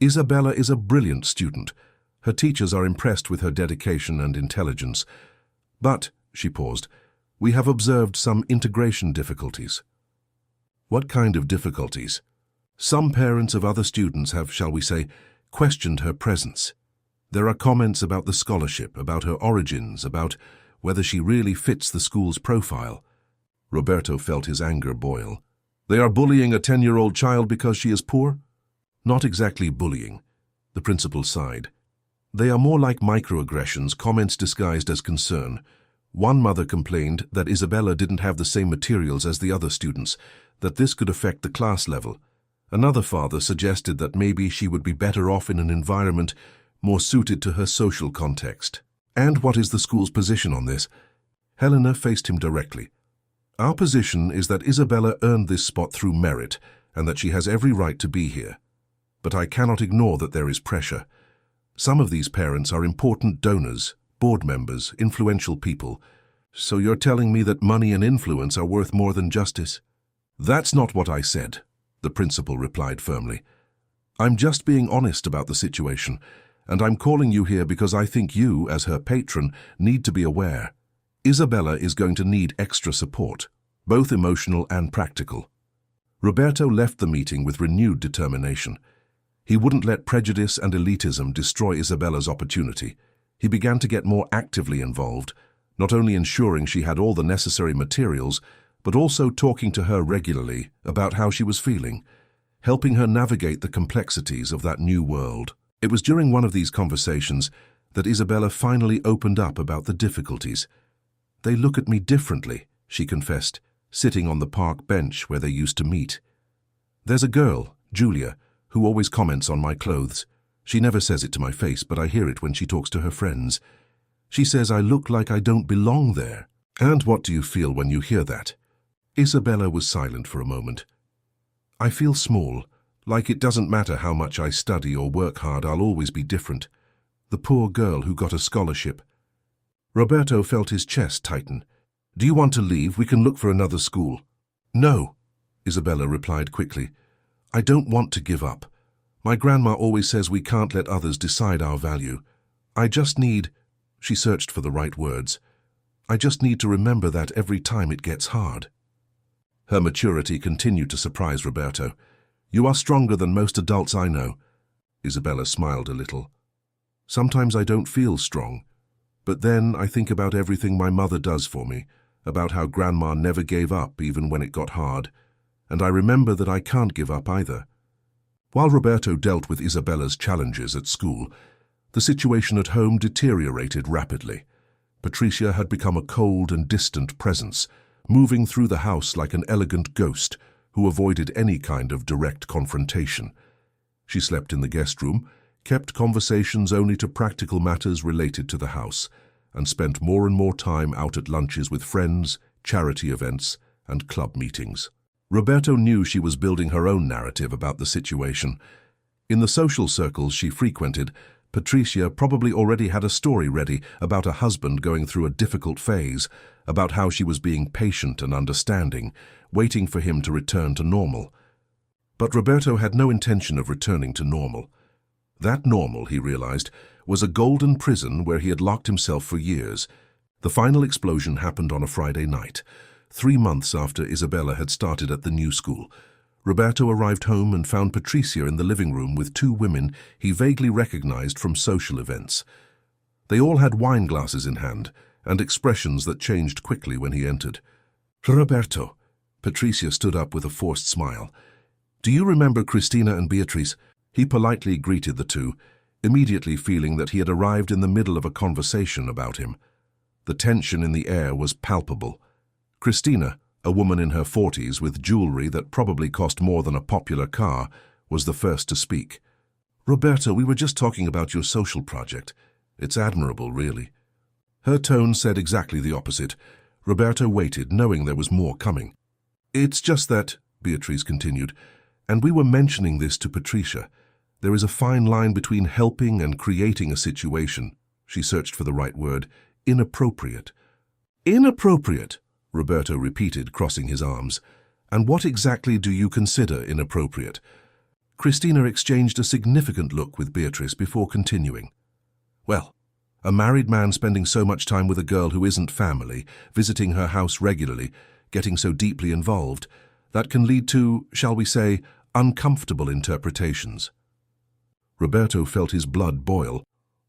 "Isabella is a brilliant student. Her teachers are impressed with her dedication and intelligence. But," she paused, "we have observed some integration difficulties." "What kind of difficulties?" "Some parents of other students have, shall we say, questioned her presence. There are comments about the scholarship, about her origins, about whether she really fits the school's profile." Roberto felt his anger boil. "They are bullying a 10-year-old child because she is poor?" "Not exactly bullying," the principal sighed. "They are more like microaggressions, comments disguised as concern. One mother complained that Isabella didn't have the same materials as the other students, that this could affect the class level. Another father suggested that maybe she would be better off in an environment more suited to her social context." "And what is the school's position on this?" Helena faced him directly. "Our position is that Isabella earned this spot through merit and that she has every right to be here. But I cannot ignore that there is pressure. Some of these parents are important donors, board members, influential people. So you're telling me that money and influence are worth more than justice? That's not what I said, the principal replied firmly. I'm just being honest about the situation, and I'm calling you here because I think you, as her patron, need to be aware. Isabella is going to need extra support, both emotional and practical. Roberto left the meeting with renewed determination. He wouldn't let prejudice and elitism destroy Isabella's opportunity. He began to get more actively involved, not only ensuring she had all the necessary materials, but also talking to her regularly about how she was feeling, helping her navigate the complexities of that new world. It was during one of these conversations that Isabella finally opened up about the difficulties. They look at me differently, she confessed, sitting on the park bench where they used to meet. There's a girl, Julia, who always comments on my clothes. She never says it to my face, but I hear it when she talks to her friends. She says I look like I don't belong there. And what do you feel when you hear that? Isabella was silent for a moment. I feel small, like it doesn't matter how much I study or work hard, I'll always be different. The poor girl who got a scholarship. Roberto felt his chest tighten. Do you want to leave? We can look for another school. No, Isabella replied quickly. I don't want to give up. My grandma always says we can't let others decide our value. I just need... She searched for the right words. I just need to remember that every time it gets hard. Her maturity continued to surprise Roberto. You are stronger than most adults I know. Isabella smiled a little. Sometimes I don't feel strong, but then I think about everything my mother does for me, about how Grandma never gave up even when it got hard, and I remember that I can't give up either. While Roberto dealt with Isabella's challenges at school, the situation at home deteriorated rapidly. Patricia had become a cold and distant presence, moving through the house like an elegant ghost who avoided any kind of direct confrontation. She slept in the guest room, kept conversations only to practical matters related to the house, and spent more and more time out at lunches with friends, charity events, and club meetings. Roberto knew she was building her own narrative about the situation. In the social circles she frequented, Patricia probably already had a story ready about a husband going through a difficult phase, about how she was being patient and understanding, waiting for him to return to normal. But Roberto had no intention of returning to normal. That normal, he realized, was a golden prison where he had locked himself for years. The final explosion happened on a Friday night, 3 months after Isabella had started at the new school. Roberto arrived home and found Patricia in the living room with 2 women he vaguely recognized from social events. They all had wine glasses in hand, and expressions that changed quickly when he entered. Roberto, Patricia stood up with a forced smile. Do you remember Cristina and Beatrice? He politely greeted the 2, immediately feeling that he had arrived in the middle of a conversation about him. The tension in the air was palpable. Cristina, a woman in her 40s with jewelry that probably cost more than a popular car, was the first to speak. Roberto, we were just talking about your social project. It's admirable, really. Her tone said exactly the opposite. Roberto waited, knowing there was more coming. It's just that, Beatrice continued, and we were mentioning this to Patricia. There is a fine line between helping and creating a situation, she searched for the right word, inappropriate. Inappropriate, Roberto repeated, crossing his arms. And what exactly do you consider inappropriate? Cristina exchanged a significant look with Beatrice before continuing. Well, a married man spending so much time with a girl who isn't family, visiting her house regularly, getting so deeply involved, that can lead to, shall we say, uncomfortable interpretations. Roberto felt his blood boil.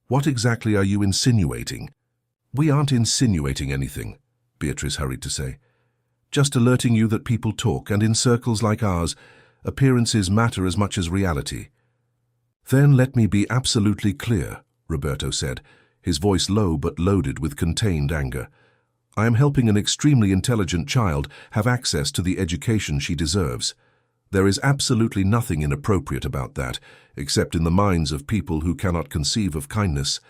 What exactly are you insinuating? We aren't insinuating anything, Beatrice hurried to say. Just alerting you that people talk, and in circles like ours, appearances matter as much as reality. Then let me be absolutely clear, Roberto said, his voice low but loaded with contained anger. I am helping an extremely intelligent child have access to the education she deserves. There is absolutely nothing inappropriate about that, except in the minds of people who cannot conceive of kindness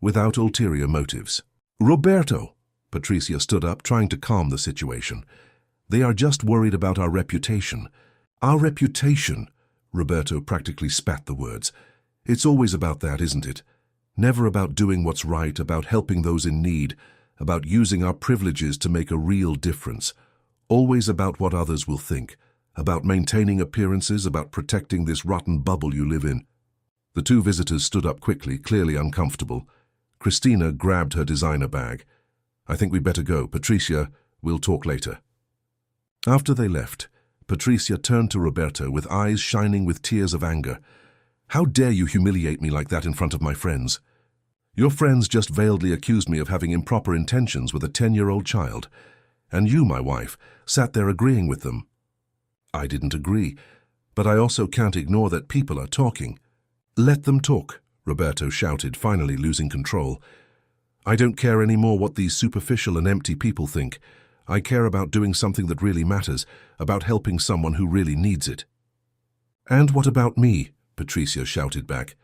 without ulterior motives. Roberto, Patricia stood up, trying to calm the situation. They are just worried about our reputation. Our reputation, Roberto practically spat the words. It's always about that, isn't it? Never about doing what's right, about helping those in need, about using our privileges to make a real difference. Always about what others will think, about maintaining appearances, about protecting this rotten bubble you live in. The two visitors stood up quickly, clearly uncomfortable. Christina grabbed her designer bag. "I think we'd better go. Patricia, we'll talk later." After they left, Patricia turned to Roberto with eyes shining with tears of anger. "How dare you humiliate me like that in front of my friends? Your friends just veiledly accused me of having improper intentions with a 10-year-old child. And you, my wife, sat there agreeing with them." "I didn't agree, but I also can't ignore that people are talking." "Let them talk," Roberto shouted, finally losing control. "I don't care anymore what these superficial and empty people think. I care about doing something that really matters, about helping someone who really needs it." "And what about me?" Patricia shouted back.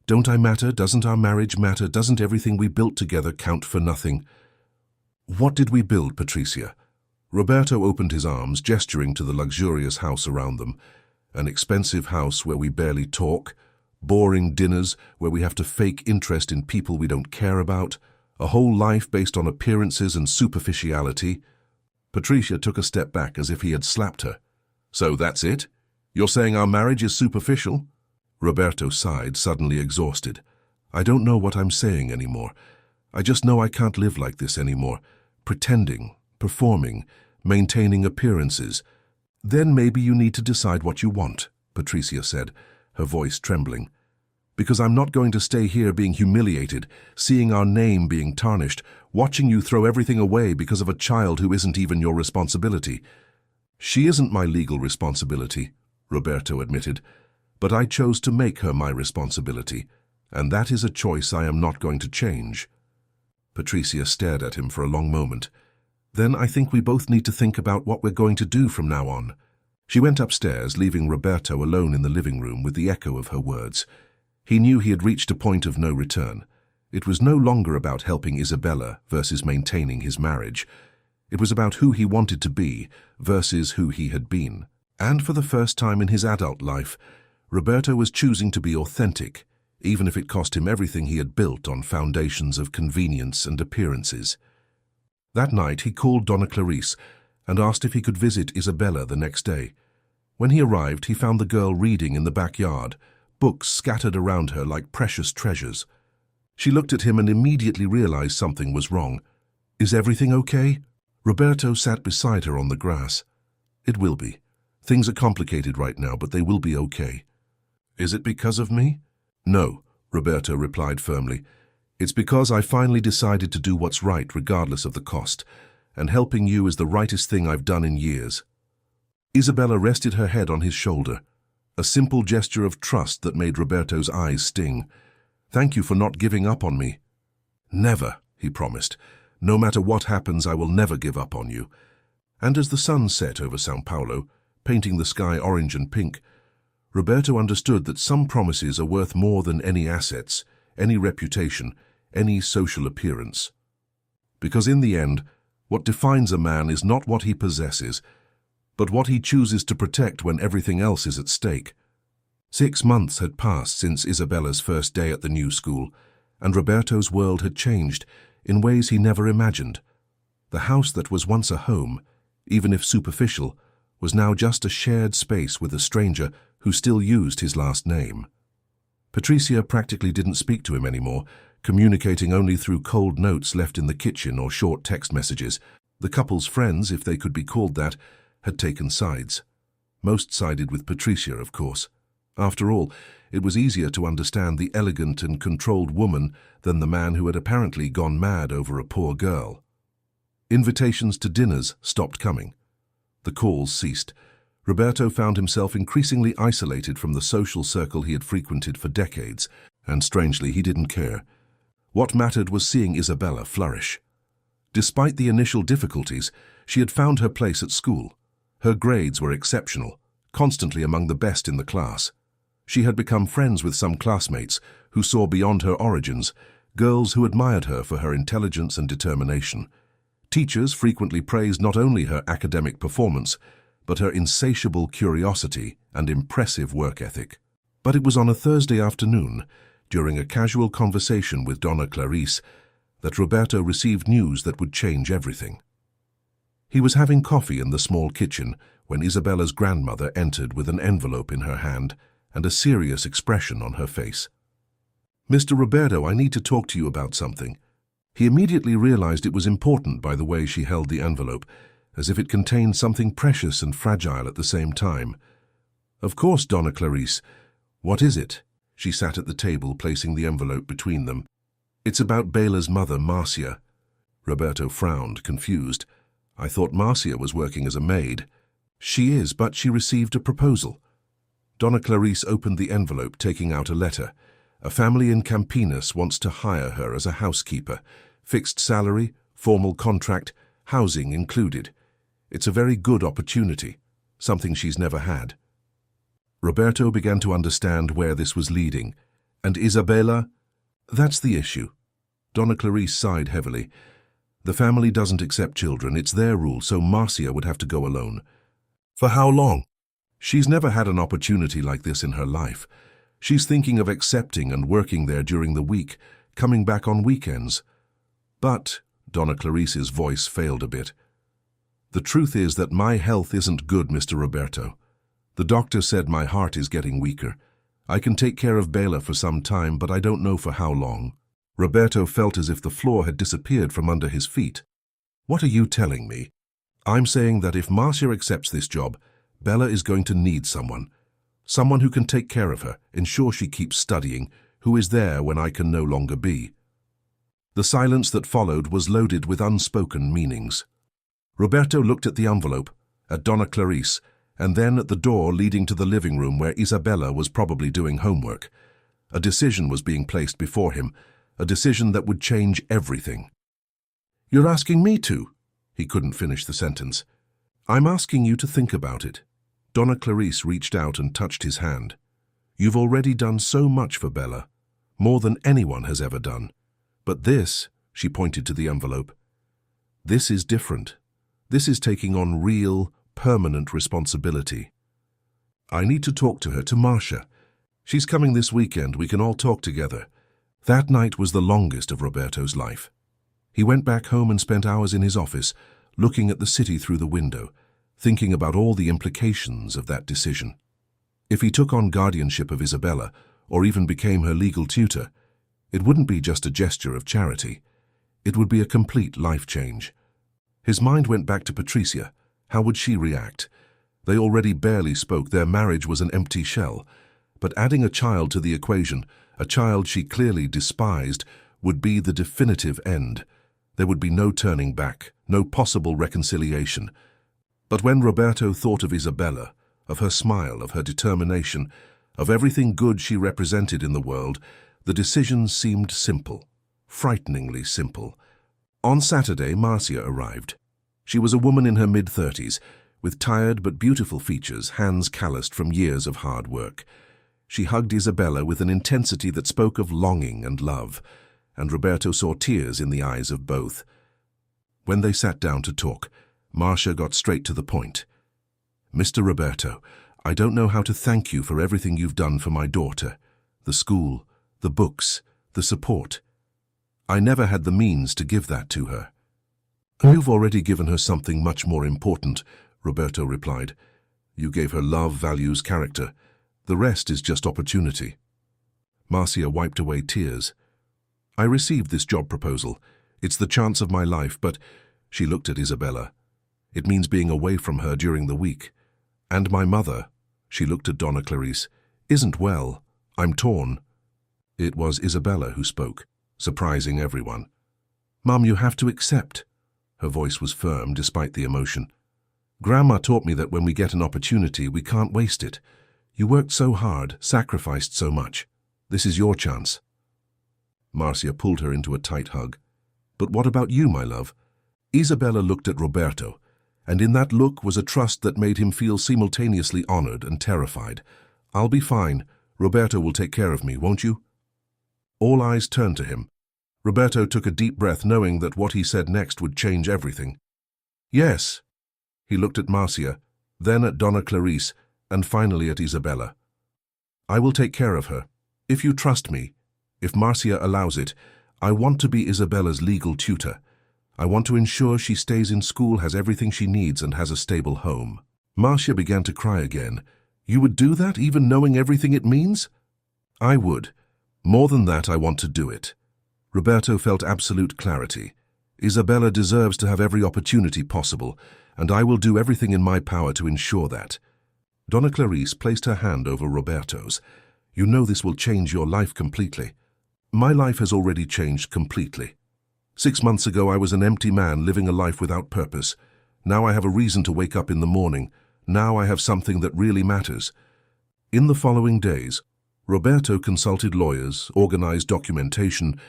"Don't I matter? Doesn't our marriage matter? Doesn't everything we built together count for nothing?" "What did we build, Patricia?" Roberto opened his arms, gesturing to the luxurious house around them. "An expensive house where we barely talk, boring dinners where we have to fake interest in people we don't care about, a whole life based on appearances and superficiality." Patricia took a step back as if he had slapped her. "So that's it? You're saying our marriage is superficial?" Roberto sighed, suddenly exhausted. "I don't know what I'm saying anymore. I just know I can't live like this anymore, pretending, performing, maintaining appearances." "Then maybe you need to decide what you want," Patricia said, her voice trembling. "Because I'm not going to stay here being humiliated, seeing our name being tarnished, watching you throw everything away because of a child who isn't even your responsibility." "She isn't my legal responsibility," Roberto admitted, "but I chose to make her my responsibility, and that is a choice I am not going to change." Patricia stared at him for a long moment. "Then I think we both need to think about what we're going to do from now on." She went upstairs, leaving Roberto alone in the living room with the echo of her words. He knew he had reached a point of no return. It was no longer about helping Isabella versus maintaining his marriage. It was about who he wanted to be versus who he had been. And for the first time in his adult life, Roberto was choosing to be authentic, even if it cost him everything he had built on foundations of convenience and appearances. That night he called Donna Clarice and asked if he could visit Isabella the next day. When he arrived, he found the girl reading in the backyard, books scattered around her like precious treasures. She looked at him and immediately realized something was wrong. "Is everything okay?" Roberto sat beside her on the grass. "It will be. Things are complicated right now, but they will be okay." "Is it because of me?" "No," Roberto replied firmly. "It's because I finally decided to do what's right regardless of the cost, and helping you is the rightest thing I've done in years." Isabella rested her head on his shoulder, a simple gesture of trust that made Roberto's eyes sting. "Thank you for not giving up on me." "Never," he promised. "No matter what happens, I will never give up on you." And as the sun set over São Paulo, painting the sky orange and pink, Roberto understood that some promises are worth more than any assets, any reputation, any social appearance. Because in the end, what defines a man is not what he possesses, but what he chooses to protect when everything else is at stake. 6 months had passed since Isabella's first day at the new school, and Roberto's world had changed in ways he never imagined. The house that was once a home, even if superficial, was now just a shared space with a stranger who still used his last name. Patricia practically didn't speak to him anymore, communicating only through cold notes left in the kitchen or short text messages. The couple's friends, if they could be called that, had taken sides. Most sided with Patricia, of course. After all, it was easier to understand the elegant and controlled woman than the man who had apparently gone mad over a poor girl. Invitations to dinners stopped coming. The calls ceased. Roberto found himself increasingly isolated from the social circle he had frequented for decades, and strangely, he didn't care. What mattered was seeing Isabella flourish. Despite the initial difficulties, she had found her place at school. Her grades were exceptional, constantly among the best in the class. She had become friends with some classmates who saw beyond her origins, girls who admired her for her intelligence and determination. Teachers frequently praised not only her academic performance, but her insatiable curiosity and impressive work ethic. But it was on a Thursday afternoon, during a casual conversation with Donna Clarice, that Roberto received news that would change everything. He was having coffee in the small kitchen when Isabella's grandmother entered with an envelope in her hand and a serious expression on her face. "Mr. Roberto, I need to talk to you about something." He immediately realized it was important by the way she held the envelope, as if it contained something precious and fragile at the same time. "Of course, Donna Clarice. What is it?" She sat at the table, placing the envelope between them. "It's about Bela's mother, Marcia." Roberto frowned, confused. "I thought Marcia was working as a maid." "She is, but she received a proposal." Donna Clarice opened the envelope, taking out a letter. "A family in Campinas wants to hire her as a housekeeper. Fixed salary, formal contract, housing included. It's a very good opportunity, something she's never had." Roberto began to understand where this was leading. "And Isabella?" "That's the issue." Donna Clarice sighed heavily. "The family doesn't accept children. It's their rule, so Marcia would have to go alone." "For how long?" "She's never had an opportunity like this in her life. She's thinking of accepting and working there during the week, coming back on weekends." "But," Donna Clarice's voice failed a bit, "the truth is that my health isn't good, Mr. Roberto. The doctor said my heart is getting weaker. I can take care of Bela for some time, but I don't know for how long." Roberto felt as if the floor had disappeared from under his feet. "What are you telling me?" "I'm saying that if Marcia accepts this job, Bela is going to need someone. Someone who can take care of her, ensure she keeps studying, who is there when I can no longer be." The silence that followed was loaded with unspoken meanings. Roberto looked at the envelope, at Donna Clarice, and then at the door leading to the living room where Isabella was probably doing homework. A decision was being placed before him, a decision that would change everything. "You're asking me to?" He couldn't finish the sentence. "I'm asking you to think about it." Donna Clarice reached out and touched his hand. "You've already done so much for Bela, more than anyone has ever done. But this," she pointed to the envelope, "this is different. This is taking on real, permanent responsibility. I need to talk to her, to Marcia. She's coming this weekend. We can all talk together." That night was the longest of Roberto's life. He went back home and spent hours in his office, looking at the city through the window, thinking about all the implications of that decision. If he took on guardianship of Isabella, or even became her legal tutor, it wouldn't be just a gesture of charity. It would be a complete life change. His mind went back to Patricia. How would she react? They already barely spoke. Their marriage was an empty shell. But adding a child to the equation, a child she clearly despised, would be the definitive end. There would be no turning back, no possible reconciliation. But when Roberto thought of Isabella, of her smile, of her determination, of everything good she represented in the world, the decision seemed simple, frighteningly simple. On Saturday, Marcia arrived. She was a woman in her mid-30s, with tired but beautiful features, hands calloused from years of hard work. She hugged Isabella with an intensity that spoke of longing and love, and Roberto saw tears in the eyes of both. When they sat down to talk, Marcia got straight to the point. "Mr. Roberto, I don't know how to thank you for everything you've done for my daughter. The school, the books, the support. I never had the means to give that to her." "You've already given her something much more important," Roberto replied. "You gave her love, values, character. The rest is just opportunity." Marcia wiped away tears. "I received this job proposal. It's the chance of my life, but—" She looked at Isabella. "It means being away from her during the week. And my mother," she looked at Donna Clarice, "isn't well. I'm torn." It was Isabella who spoke, surprising everyone. "Mum, you have to accept." Her voice was firm despite the emotion. "Grandma taught me that when we get an opportunity, we can't waste it. You worked so hard, sacrificed so much. This is your chance." Marcia pulled her into a tight hug. "But what about you, my love?" Isabella looked at Roberto, and in that look was a trust that made him feel simultaneously honored and terrified. "I'll be fine. Roberto will take care of me, won't you?" All eyes turned to him. Roberto took a deep breath, knowing that what he said next would change everything. "Yes." He looked at Marcia, then at Donna Clarice, and finally at Isabella. "I will take care of her. If you trust me, If Marcia allows it, I want to be Isabella's legal tutor. I want to ensure she stays in school, has everything she needs, and has a stable home. Marcia began to cry again. You would do that, even knowing everything it means? I would. More than that, I want to do it. Roberto felt absolute clarity. Isabella deserves to have every opportunity possible, and I will do everything in my power to ensure that. Donna Clarice placed her hand over Roberto's. You know this will change your life completely. My life has already changed completely. 6 months ago, I was an empty man living a life without purpose. Now I have a reason to wake up in the morning. Now I have something that really matters. In the following days, Roberto consulted lawyers, organized documentation,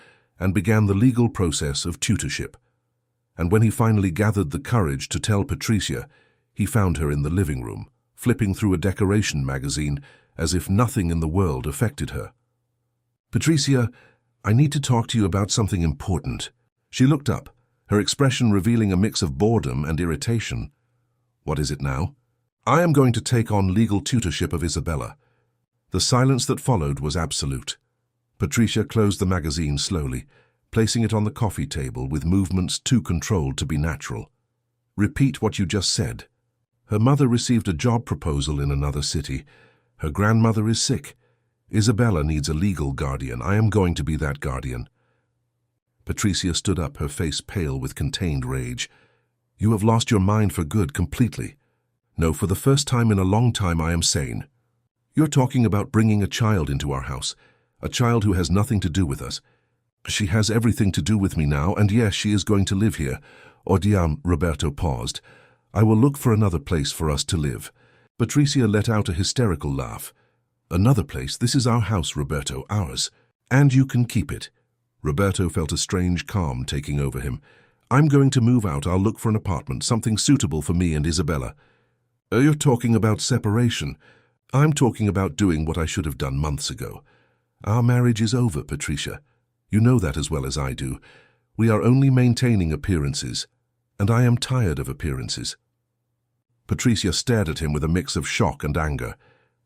and began the legal process of tutorship. And when he finally gathered the courage to tell Patricia, he found her in the living room, flipping through a decoration magazine as if nothing in the world affected her. Patricia, I need to talk to you about something important. She looked up, her expression revealing a mix of boredom and irritation. What is it now? I am going to take on legal tutorship of Isabella. The silence that followed was absolute. Patricia closed the magazine slowly, placing it on the coffee table with movements too controlled to be natural. Repeat what you just said. Her mother received a job proposal in another city. Her grandmother is sick. Isabella needs a legal guardian. I am going to be that guardian. Patricia stood up, her face pale with contained rage. You have lost your mind for good, completely. No, for the first time in a long time I am sane. You're talking about bringing a child into our house, a child who has nothing to do with us. She has everything to do with me now, and yes, she is going to live here. Odiam, Roberto paused. I will look for another place for us to live. Patricia let out a hysterical laugh. Another place? This is our house, Roberto, ours. And you can keep it. Roberto felt a strange calm taking over him. I'm going to move out. I'll look for an apartment, something suitable for me and Isabella. You're talking about separation. I'm talking about doing what I should have done months ago. Our marriage is over, Patricia. You know that as well as I do. We are only maintaining appearances, and I am tired of appearances. Patricia stared at him with a mix of shock and anger.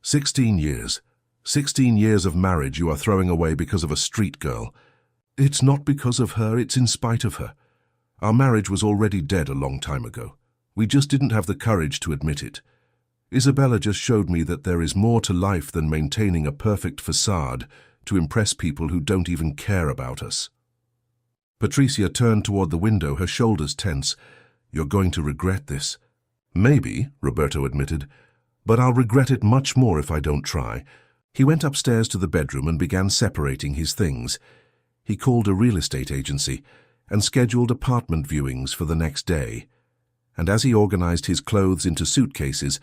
16 years. 16 years of marriage you are throwing away because of a street girl. It's not because of her, it's in spite of her. Our marriage was already dead a long time ago. We just didn't have the courage to admit it. Isabella just showed me that there is more to life than maintaining a perfect facade to impress people who don't even care about us. Patricia turned toward the window, her shoulders tense. You're going to regret this. Maybe, Roberto admitted, but I'll regret it much more if I don't try. He went upstairs to the bedroom and began separating his things. He called a real estate agency and scheduled apartment viewings for the next day. And as he organized his clothes into suitcases,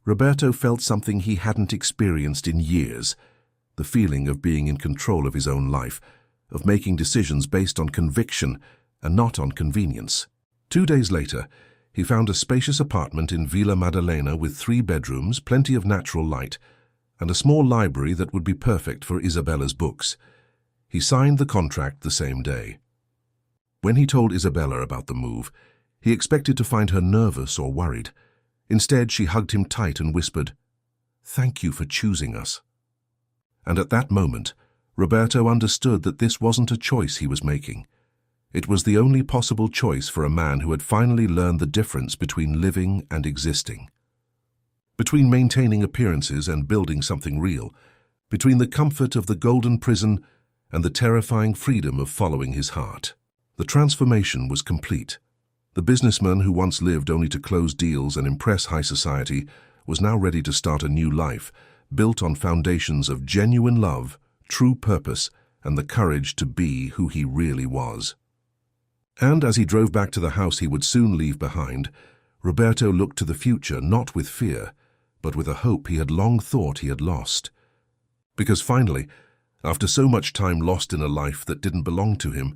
Roberto felt something he hadn't experienced in years, the feeling of being in control of his own life, of making decisions based on conviction and not on convenience. 2 days later, he found a spacious apartment in Villa Maddalena with 3 bedrooms, plenty of natural light, and a small library that would be perfect for Isabella's books. He signed the contract the same day. When he told Isabella about the move, he expected to find her nervous or worried. Instead, she hugged him tight and whispered, "Thank you for choosing us." And at that moment, Roberto understood that this wasn't a choice he was making. It was the only possible choice for a man who had finally learned the difference between living and existing. Between maintaining appearances and building something real, between the comfort of the golden prison and the terrifying freedom of following his heart. The transformation was complete. The businessman who once lived only to close deals and impress high society was now ready to start a new life, built on foundations of genuine love, true purpose, and the courage to be who he really was. And as he drove back to the house he would soon leave behind, Roberto looked to the future not with fear, but with a hope he had long thought he had lost. Because finally, after so much time lost in a life that didn't belong to him,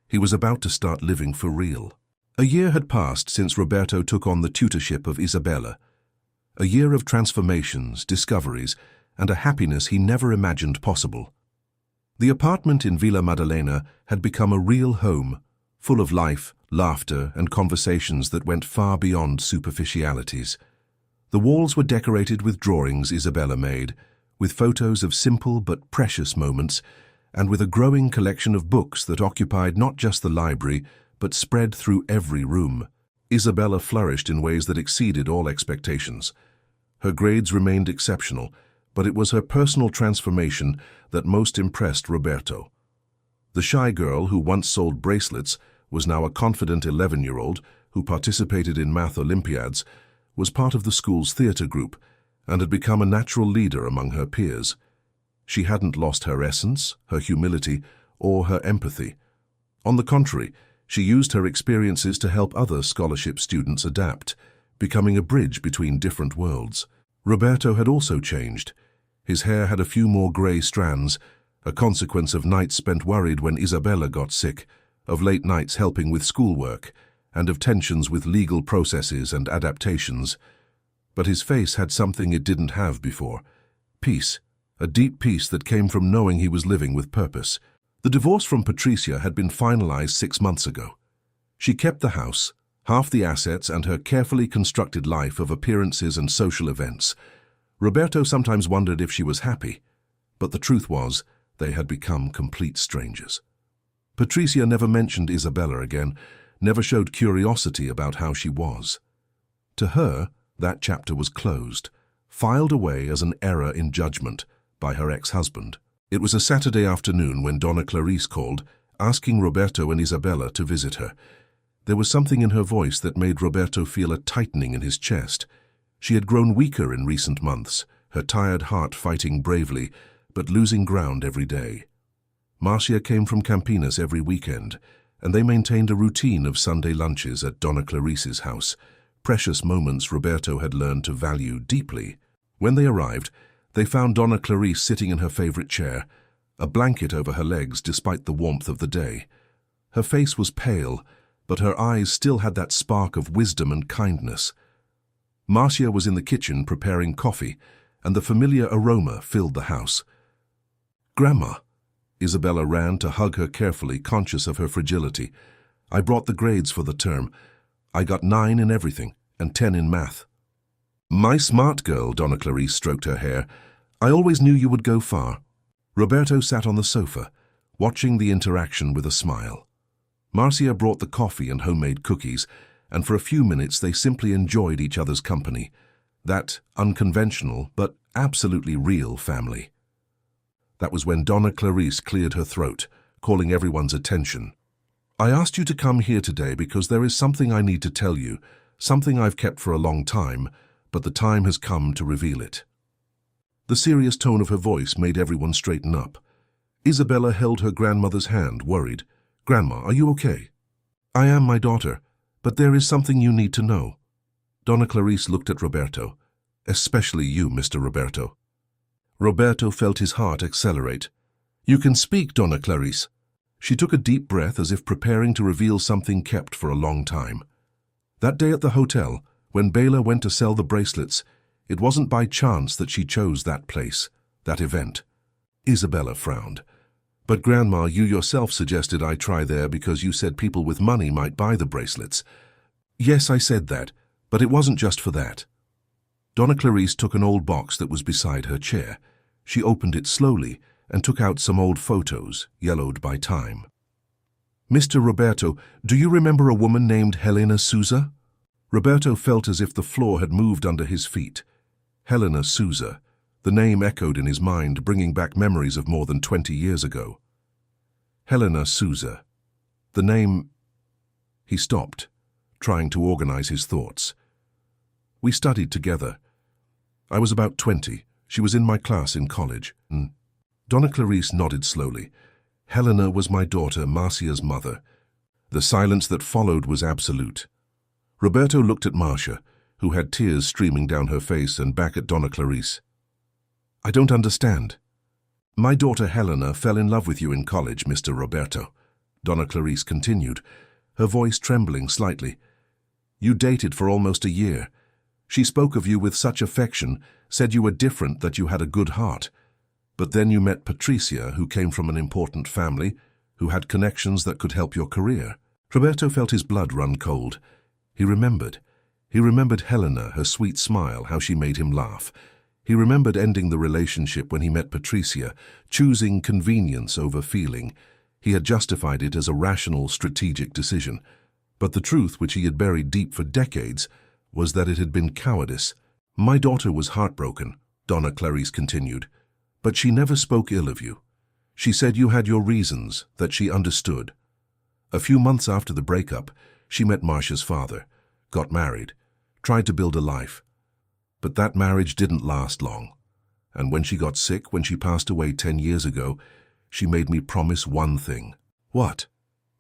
he was about to start living for real. A year had passed since Roberto took on the tutorship of Isabella. A year of transformations, discoveries, and a happiness he never imagined possible. The apartment in Villa Maddalena had become a real home, full of life, laughter, and conversations that went far beyond superficialities. The walls were decorated with drawings Isabella made, with photos of simple but precious moments, and with a growing collection of books that occupied not just the library, but spread through every room. Isabella flourished in ways that exceeded all expectations. Her grades remained exceptional, but it was her personal transformation that most impressed Roberto. The shy girl who once sold bracelets was now a confident 11-year-old who participated in math Olympiads, was part of the school's theater group, and had become a natural leader among her peers. She hadn't lost her essence, her humility, or her empathy. On the contrary, she used her experiences to help other scholarship students adapt, becoming a bridge between different worlds. Roberto had also changed. His hair had a few more grey strands, a consequence of nights spent worried when Isabella got sick, of late nights helping with schoolwork, and of tensions with legal processes and adaptations. But his face had something it didn't have before. Peace, a deep peace that came from knowing he was living with purpose. The divorce from Patricia had been finalized 6 months ago. She kept the house, half the assets, and her carefully constructed life of appearances and social events. Roberto sometimes wondered if she was happy, but the truth was they had become complete strangers. Patricia never mentioned Isabella again, never showed curiosity about how she was. To her, that chapter was closed, filed away as an error in judgment by her ex-husband. It was a Saturday afternoon when Donna Clarice called, asking Roberto and Isabella to visit her. There was something in her voice that made Roberto feel a tightening in his chest. She had grown weaker in recent months, her tired heart fighting bravely, but losing ground every day. Marcia came from Campinas every weekend, and they maintained a routine of Sunday lunches at Donna Clarice's house, precious moments Roberto had learned to value deeply. When they arrived, they found Donna Clarice sitting in her favorite chair, a blanket over her legs despite the warmth of the day. Her face was pale, but her eyes still had that spark of wisdom and kindness. Marcia was in the kitchen preparing coffee, and the familiar aroma filled the house. "Grandma," Isabella ran to hug her carefully, conscious of her fragility. "I brought the grades for the term. I got 9 in everything, and 10 in math." "My smart girl," Donna Clarice stroked her hair. "I always knew you would go far." Roberto sat on the sofa, watching the interaction with a smile. Marcia brought the coffee and homemade cookies, and for a few minutes they simply enjoyed each other's company. That unconventional but absolutely real family. That was when Donna Clarice cleared her throat, calling everyone's attention. "I asked you to come here today because there is something I need to tell you, something I've kept for a long time, but the time has come to reveal it." The serious tone of her voice made everyone straighten up. Isabella held her grandmother's hand, worried. "Grandma, are you okay?" "I am, my daughter, but there is something you need to know." Donna Clarice looked at Roberto. "Especially you, Mr. Roberto." Roberto felt his heart accelerate. "You can speak, Donna Clarice." She took a deep breath as if preparing to reveal something kept for a long time. That day at the hotel, when Bela went to sell the bracelets, it wasn't by chance that she chose that place, that event. Isabella frowned. "But Grandma, you yourself suggested I try there because you said people with money might buy the bracelets." "Yes, I said that, but it wasn't just for that." Donna Clarice took an old box that was beside her chair. She opened it slowly and took out some old photos, yellowed by time. "Mr. Roberto, do you remember a woman named Helena Souza?" Roberto felt as if the floor had moved under his feet. Helena Souza. The name echoed in his mind, bringing back memories of more than 20 years ago. Helena Souza. The name... He stopped, trying to organize his thoughts. "We studied together. I was about 20. She was in my class in college." Donna Clarice nodded slowly. "Helena was my daughter, Marcia's mother." The silence that followed was absolute. Roberto looked at Marcia, who had tears streaming down her face, and back at Donna Clarice. "I don't understand." "My daughter Helena fell in love with you in college, Mr. Roberto," Donna Clarice continued, her voice trembling slightly. "You dated for almost a year. She spoke of you with such affection, said you were different, that you had a good heart. But then you met Patricia, who came from an important family, who had connections that could help your career." Roberto felt his blood run cold. He remembered. He remembered Helena, her sweet smile, how she made him laugh. He remembered ending the relationship when he met Patricia, choosing convenience over feeling. He had justified it as a rational, strategic decision. But the truth, which he had buried deep for decades, was that it had been cowardice. "My daughter was heartbroken," Donna Clarice continued, "but she never spoke ill of you. She said you had your reasons, that she understood. A few months after the breakup, she met Marcia's father, got married, tried to build a life. But that marriage didn't last long. And when she got sick, when she passed away 10 years ago, she made me promise one thing." "What?"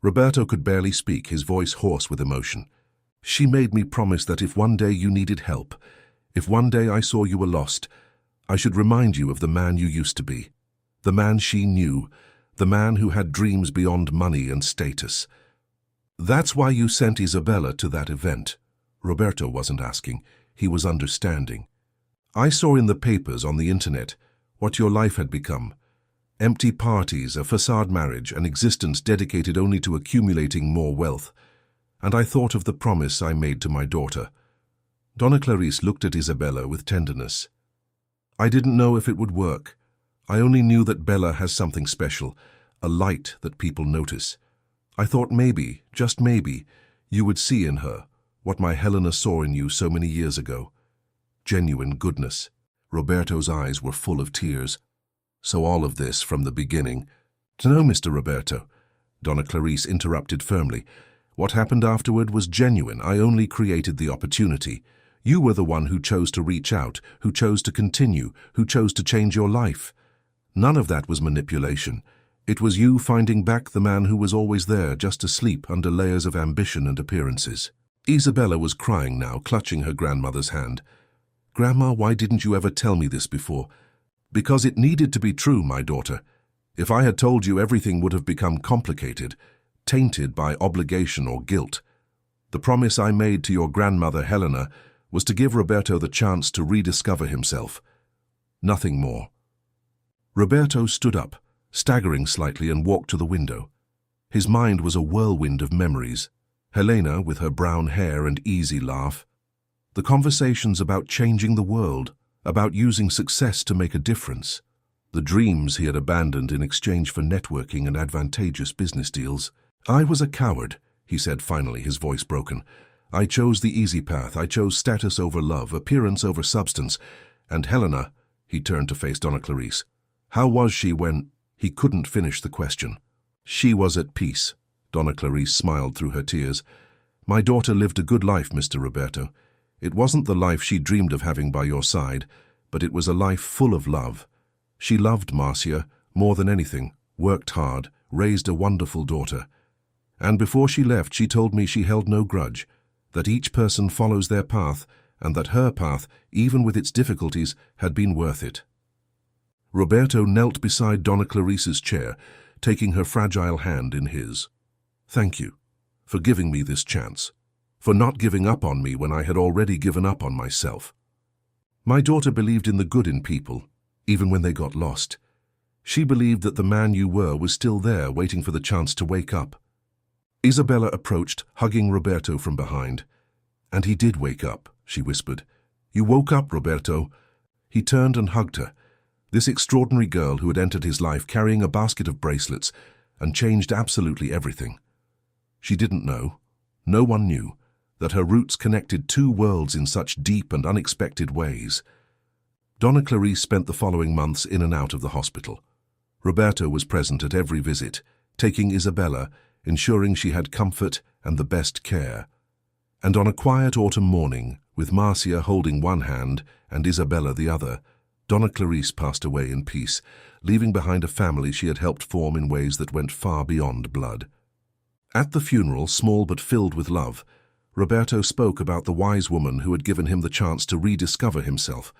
Roberto could barely speak, his voice hoarse with emotion. "She made me promise that if one day you needed help, if one day I saw you were lost, I should remind you of the man you used to be. The man she knew, the man who had dreams beyond money and status. That's why you sent Isabella to that event." Roberto wasn't asking, he was understanding. "I saw in the papers, on the internet, what your life had become. Empty parties, a facade marriage, an existence dedicated only to accumulating more wealth. And I thought of the promise I made to my daughter." Donna Clarice looked at Isabella with tenderness. "I didn't know if it would work. I only knew that Bella has something special, a light that people notice. I thought maybe, just maybe, you would see in her what my Helena saw in you so many years ago. Genuine goodness." Roberto's eyes were full of tears. "So all of this from the beginning?" "No, Mr. Roberto," Donna Clarice interrupted firmly. "What happened afterward was genuine. I only created the opportunity. You were the one who chose to reach out, who chose to continue, who chose to change your life. None of that was manipulation. It was you finding back the man who was always there, just asleep under layers of ambition and appearances." Isabella was crying now, clutching her grandmother's hand. "Grandma, why didn't you ever tell me this before?" "Because it needed to be true, my daughter. If I had told you, everything would have become complicated, tainted by obligation or guilt. The promise I made to your grandmother Helena was to give Roberto the chance to rediscover himself. Nothing more." Roberto stood up, staggering slightly, and walked to the window. His mind was a whirlwind of memories. Helena, with her brown hair and easy laugh. The conversations about changing the world, about using success to make a difference. The dreams he had abandoned in exchange for networking and advantageous business deals. "I was a coward," he said finally, his voice broken. "I chose the easy path. I chose status over love, appearance over substance. And Helena," he turned to face Donna Clarice, "how was she when—" He couldn't finish the question. "She was at peace." Donna Clarice smiled through her tears. "My daughter lived a good life, Mr. Roberto. It wasn't the life she dreamed of having by your side, but it was a life full of love. She loved Marcia more than anything, worked hard, raised a wonderful daughter. And before she left, she told me she held no grudge, that each person follows their path, and that her path, even with its difficulties, had been worth it." Roberto knelt beside Donna Clarice's chair, taking her fragile hand in his. "Thank you for giving me this chance, for not giving up on me when I had already given up on myself. My daughter believed in the good in people, even when they got lost. She believed that the man you were was still there, waiting for the chance to wake up." Isabella approached, hugging Roberto from behind. "And he did wake up," she whispered. "You woke up, Roberto." He turned and hugged her. This extraordinary girl who had entered his life carrying a basket of bracelets and changed absolutely everything. She didn't know, no one knew, that her roots connected two worlds in such deep and unexpected ways. Donna Clarice spent the following months in and out of the hospital. Roberto was present at every visit, taking Isabella, ensuring she had comfort and the best care. And on a quiet autumn morning, with Marcia holding one hand and Isabella the other, Donna Clarice passed away in peace, leaving behind a family she had helped form in ways that went far beyond blood. At the funeral, small but filled with love, Roberto spoke about the wise woman who had given him the chance to rediscover himself.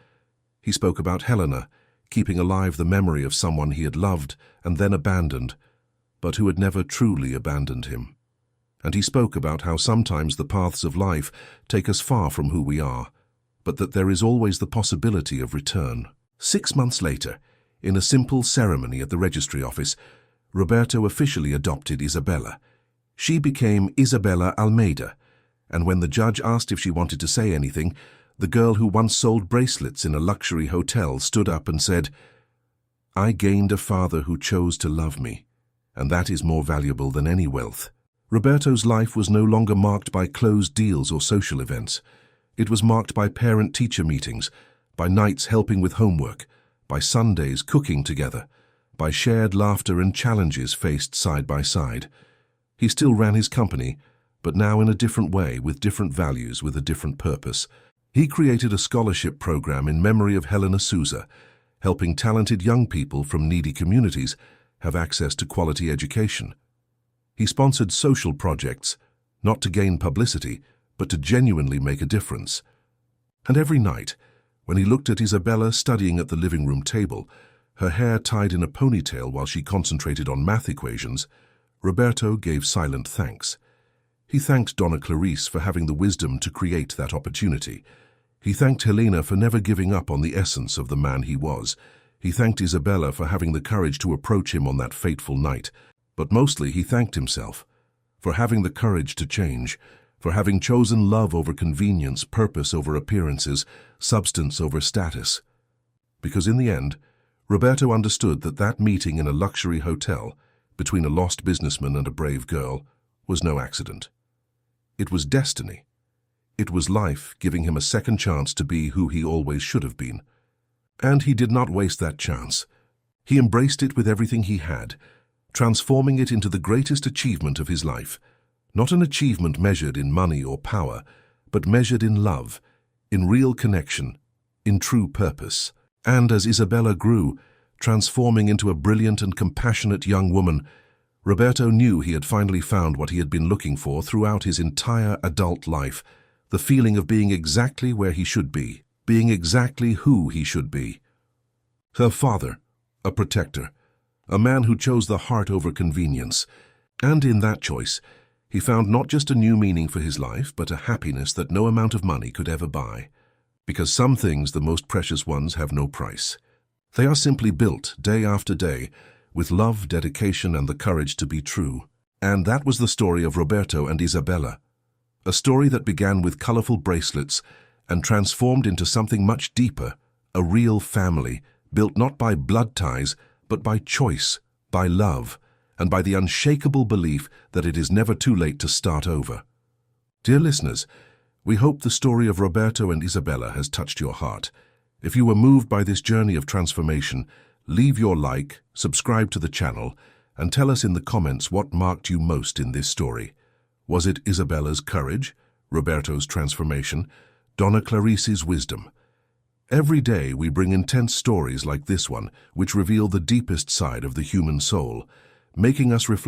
He spoke about Helena, keeping alive the memory of someone he had loved and then abandoned, but who had never truly abandoned him. And he spoke about how sometimes the paths of life take us far from who we are, but that there is always the possibility of return. 6 months later, in a simple ceremony at the registry office, Roberto officially adopted Isabella. She became Isabella Almeida, and when the judge asked if she wanted to say anything, The girl who once sold bracelets in a luxury hotel stood up and said, "I gained a father who chose to love me, and that is more valuable than any wealth." Roberto's life was no longer marked by closed deals or social events. It was marked by parent-teacher meetings, by nights helping with homework, by Sundays cooking together, by shared laughter and challenges faced side by side. He still ran his company, but now in a different way, with different values, with a different purpose. He created a scholarship program in memory of Helena Souza, helping talented young people from needy communities have access to quality education. He sponsored social projects, not to gain publicity, but to genuinely make a difference. And every night, when he looked at Isabella studying at the living room table, her hair tied in a ponytail while she concentrated on math equations, Roberto gave silent thanks. He thanked Donna Clarice for having the wisdom to create that opportunity. He thanked Helena for never giving up on the essence of the man he was. He thanked Isabella for having the courage to approach him on that fateful night. But mostly he thanked himself for having the courage to change, for having chosen love over convenience, purpose over appearances, substance over status. Because in the end, Roberto understood that that meeting in a luxury hotel between a lost businessman and a brave girl was no accident. It was destiny. It was life giving him a second chance to be who he always should have been. And he did not waste that chance. He embraced it with everything he had, transforming it into the greatest achievement of his life. Not an achievement measured in money or power, but measured in love, in real connection, in true purpose. And as Isabella grew, transforming into a brilliant and compassionate young woman, Roberto knew he had finally found what he had been looking for throughout his entire adult life, the feeling of being exactly where he should be, being exactly who he should be. Her father, a protector, a man who chose the heart over convenience, and in that choice, he found not just a new meaning for his life, but a happiness that no amount of money could ever buy. Because some things, the most precious ones, have no price. They are simply built, day after day, with love, dedication, and the courage to be true. And that was the story of Roberto and Isabella. A story that began with colorful bracelets and transformed into something much deeper, a real family, built not by blood ties, but by choice, by love, and by the unshakable belief that it is never too late to start over. Dear listeners, we hope the story of Roberto and Isabella has touched your heart. If you were moved by this journey of transformation, leave your like, subscribe to the channel, and tell us in the comments what marked you most in this story. Was it Isabella's courage, Roberto's transformation, Donna Clarice's wisdom? Every day we bring intense stories like this one, which reveal the deepest side of the human soul, making us reflect